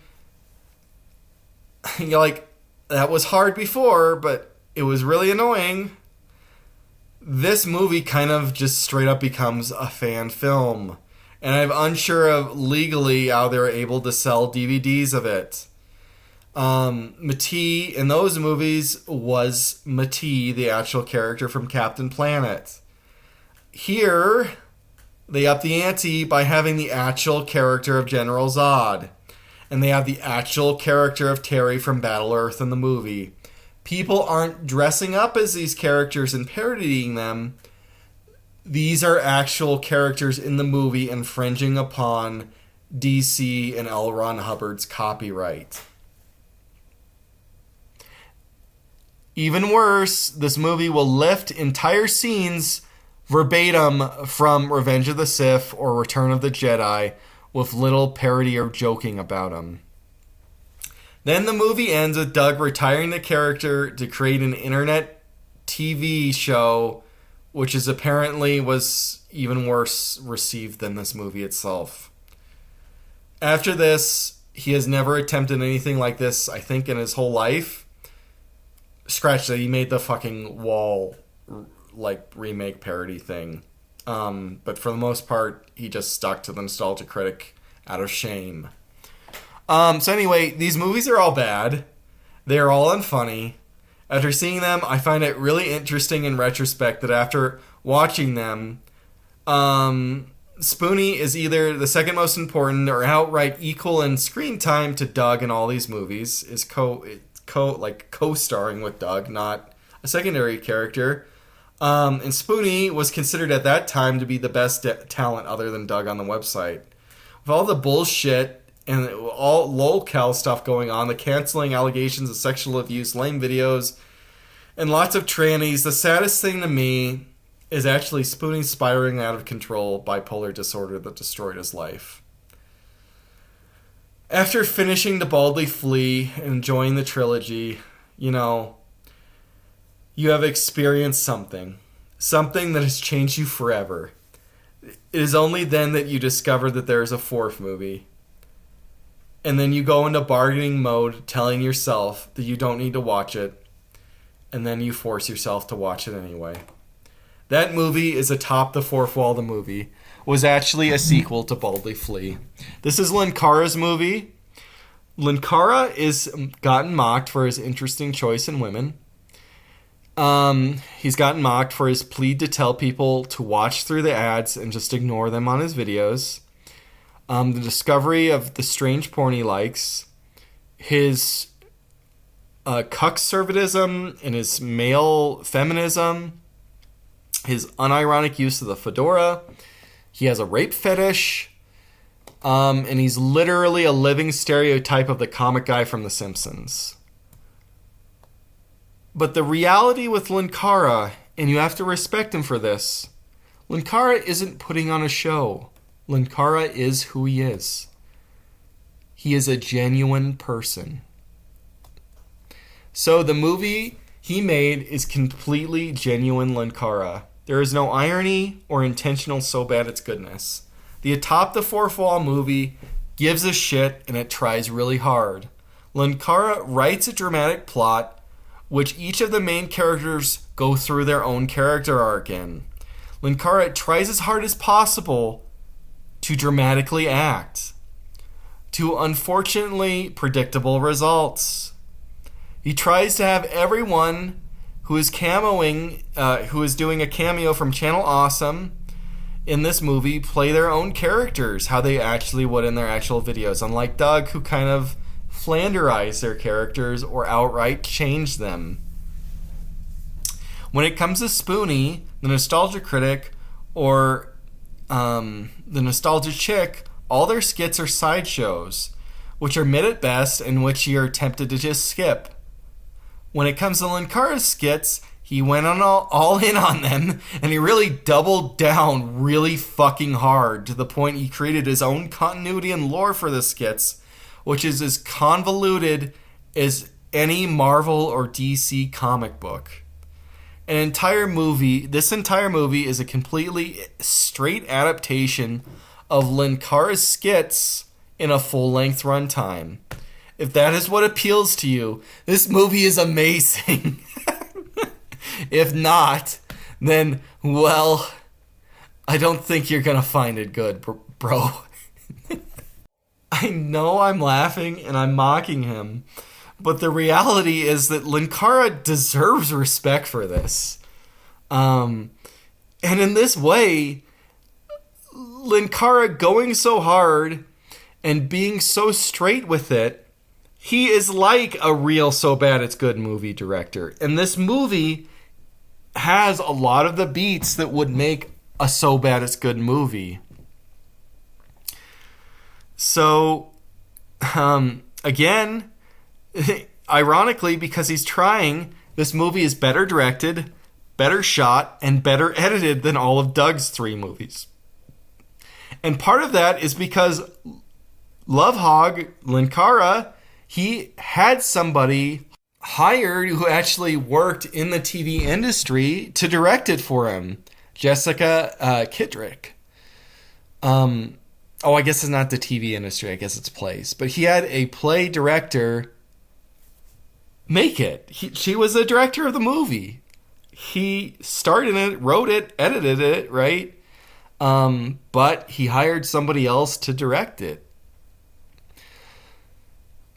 Speaker 1: you're like, that was hard before, but it was really annoying. This movie kind of just straight up becomes a fan film. And I'm unsure of legally how they're able to sell DVDs of it. Matee in those movies was Matee, the actual character from Captain Planet. Here, they up the ante by having the actual character of General Zod. And they have the actual character of Terry from Battle Earth in the movie. People aren't dressing up as these characters and parodying them. These are actual characters in the movie infringing upon DC and L. Ron Hubbard's copyright. Even worse, this movie will lift entire scenes verbatim from Revenge of the Sith or Return of the Jedi with little parody or joking about them. Then the movie ends with Doug retiring the character to create an internet TV show, which is apparently was even worse received than this movie itself. After this, he has never attempted anything like this, I think, in his whole life. Scratch that, he made the fucking Wall like remake parody thing. But for the most part, he just stuck to the nostalgia critic out of shame. So anyway, these movies are all bad. They are all unfunny. After seeing them, I find it really interesting in retrospect that after watching them, Spoonie is either the second most important or outright equal in screen time to Doug in all these movies. Is co-starring with Doug, not a secondary character. And Spoonie was considered at that time to be the best talent other than Doug on the website. With all the bullshit and all lolcow stuff going on, the canceling allegations of sexual abuse, lame videos, and lots of trannies, the saddest thing to me is actually Spoonie spiraling out of control bipolar disorder that destroyed his life. After finishing To Baldly Flee and enjoying the trilogy, you know, you have experienced something that has changed you forever. It is only then that you discover that there is a fourth movie. And then you go into bargaining mode, telling yourself that you don't need to watch it. And then you force yourself to watch it anyway. That movie is Atop the Fourth Wall. The movie was actually a sequel to Baldly Flee. This is Linkara's movie. Linkara is gotten mocked for his interesting choice in women. He's gotten mocked for his plea to tell people to watch through the ads and just ignore them on his videos. The discovery of the strange porn he likes. His cuckservatism and his male feminism. His unironic use of the fedora. He has a rape fetish. And he's literally a living stereotype of the comic guy from The Simpsons. But the reality with Linkara, and you have to respect him for this, Linkara isn't putting on a show. Linkara is who he is. He is a genuine person. So the movie he made is completely genuine Linkara. There is no irony or intentional so bad it's goodness. The Atop the Fourth Wall movie gives a shit and it tries really hard. Linkara writes a dramatic plot which each of the main characters go through their own character arc in. Linkara tries as hard as possible to dramatically act, to unfortunately predictable results. He tries to have everyone who is cameoing, who is doing a cameo from Channel Awesome in this movie, play their own characters, how they actually would in their actual videos. Unlike Doug, who kind of flanderized their characters or outright changed them. When it comes to Spoonie, the nostalgia critic, or the nostalgia chick, all their skits are sideshows, which are mid at best and which you're tempted to just skip. When it comes to Linkara's skits, he went on all in on them, and he really doubled down really fucking hard to the point he created his own continuity and lore for the skits, which is as convoluted as any Marvel or DC comic book. This entire movie is a completely straight adaptation of Linkara's skits in a full-length runtime. If that is what appeals to you, this movie is amazing. If not, then, well, I don't think you're gonna find it good, bro. I know I'm laughing and I'm mocking him, but the reality is that Linkara deserves respect for this. And in this way, Linkara going so hard and being so straight with it, he is like a real so bad it's good movie director. And this movie has a lot of the beats that would make a so bad it's good movie. So, again, ironically, because he's trying, this movie is better directed, better shot, and better edited than all of Doug's 3 movies. And part of that is because Love Hog, Linkara, he had somebody hired who actually worked in the TV industry to direct it for him. Jessica Kidrick. I guess it's not the TV industry. I guess it's plays. But he had a play director make it. She was the director of the movie. He starred in it, wrote it, edited it, right? But he hired somebody else to direct it.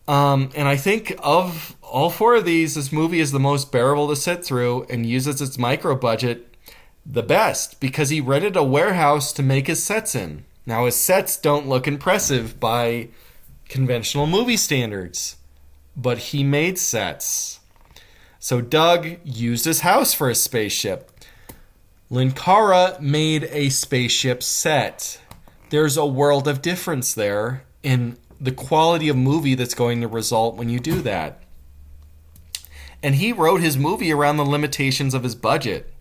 Speaker 1: And I think of all 4 of these, this movie is the most bearable to sit through and uses its micro budget the best because he rented a warehouse to make his sets in. Now, his sets don't look impressive by conventional movie standards, but he made sets. So Doug used his house for a spaceship. Linkara made a spaceship set. There's a world of difference there in the quality of movie that's going to result when you do that. And he wrote his movie around the limitations of his budget.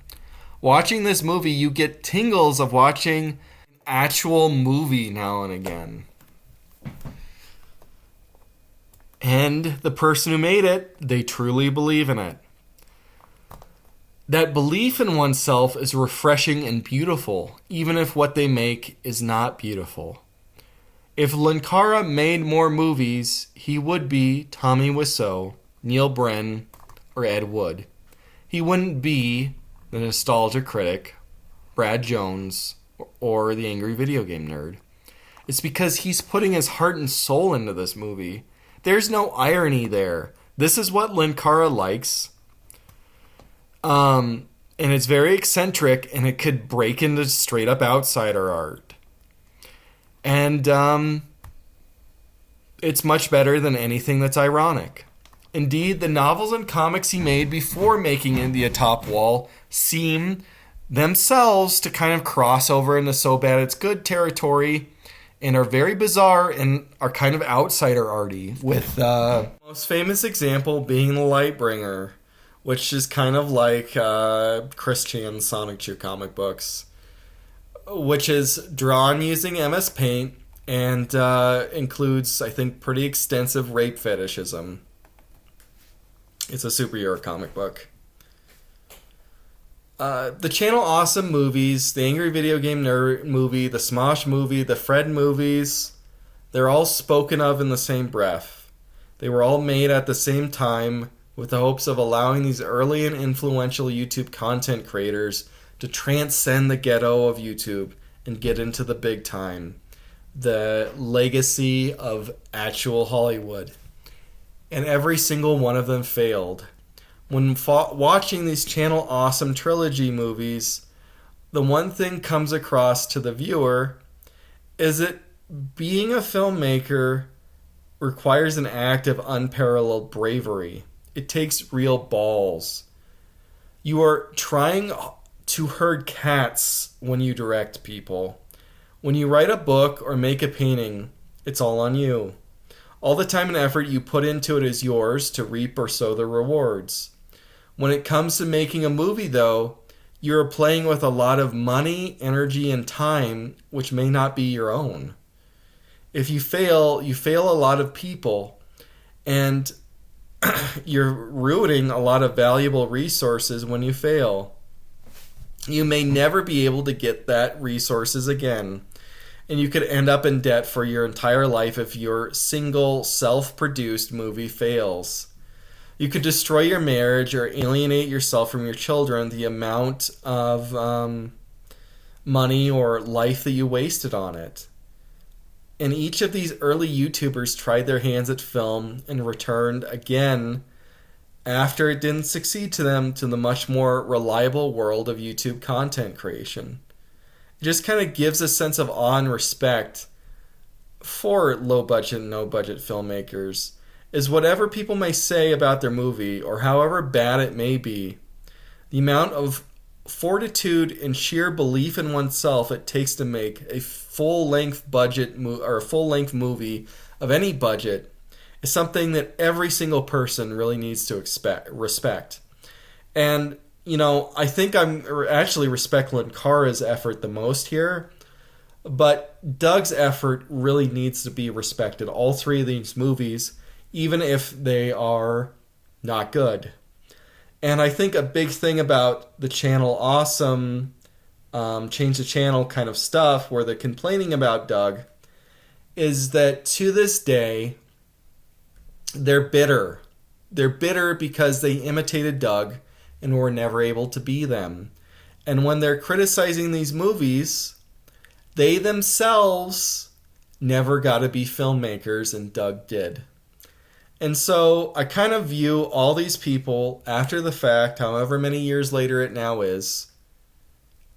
Speaker 1: Watching this movie, you get tingles of watching an actual movie now and again. And the person who made it, they truly believe in it. That belief in oneself is refreshing and beautiful, even if what they make is not beautiful. If Linkara made more movies, he would be Tommy Wiseau, Neil Bren, or Ed Wood. He wouldn't be the nostalgia critic, Brad Jones, or the angry video game nerd. It's because he's putting his heart and soul into this movie. There's no irony there. This is what Linkara likes. And it's very eccentric, and it could break into straight up outsider art. And it's much better than anything that's ironic. Indeed, the novels and comics he made before making In the Atop Wall seem themselves to kind of cross over into so bad it's good territory and are very bizarre and are kind of outsider arty, with most famous example being The Lightbringer, which is kind of like Chris Chan's Sonic 2 comic books, which is drawn using MS Paint and includes, I think, pretty extensive rape fetishism. It's a superhero comic book. The Channel Awesome movies, the Angry Video Game Nerd movie, the Smosh movie, the Fred movies, they're all spoken of in the same breath. They were all made at the same time with the hopes of allowing these early and influential YouTube content creators to transcend the ghetto of YouTube and get into the big time, the legacy of actual Hollywood. And every single one of them failed. When watching these Channel Awesome Trilogy movies, the one thing comes across to the viewer is that being a filmmaker requires an act of unparalleled bravery. It takes real balls. You are trying to herd cats when you direct people. When you write a book or make a painting, it's all on you. All the time and effort you put into it is yours to reap or sow the rewards. When it comes to making a movie, though, you're playing with a lot of money, energy, and time, which may not be your own. If you fail a lot of people, and you're ruining a lot of valuable resources when you fail. You may never be able to get that resources again, and you could end up in debt for your entire life if your single self-produced movie fails. You could destroy your marriage or alienate yourself from your children, the amount of money or life that you wasted on it. And each of these early YouTubers tried their hands at film and returned again after it didn't succeed to them to the much more reliable world of YouTube content creation. It just kind of gives a sense of awe and respect for low-budget, no-budget filmmakers, is whatever people may say about their movie, or however bad it may be, the amount of fortitude and sheer belief in oneself it takes to make a full-length full-length movie of any budget is something that every single person really needs to respect. And, I think I'm actually respect Linkara's effort the most here, but Doug's effort really needs to be respected. All three of these movies, even if they are not good. And I think a big thing about the Channel Awesome, change the channel kind of stuff, where they're complaining about Doug, is that to this day, they're bitter. They're bitter because they imitated Doug and were never able to be them. And when they're criticizing these movies, they themselves never got to be filmmakers, and Doug did. And so I kind of view all these people after the fact, however many years later it now is,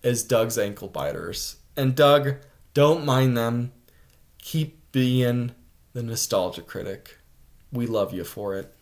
Speaker 1: as Doug's ankle biters. And Doug, don't mind them. Keep being the nostalgia critic. We love you for it.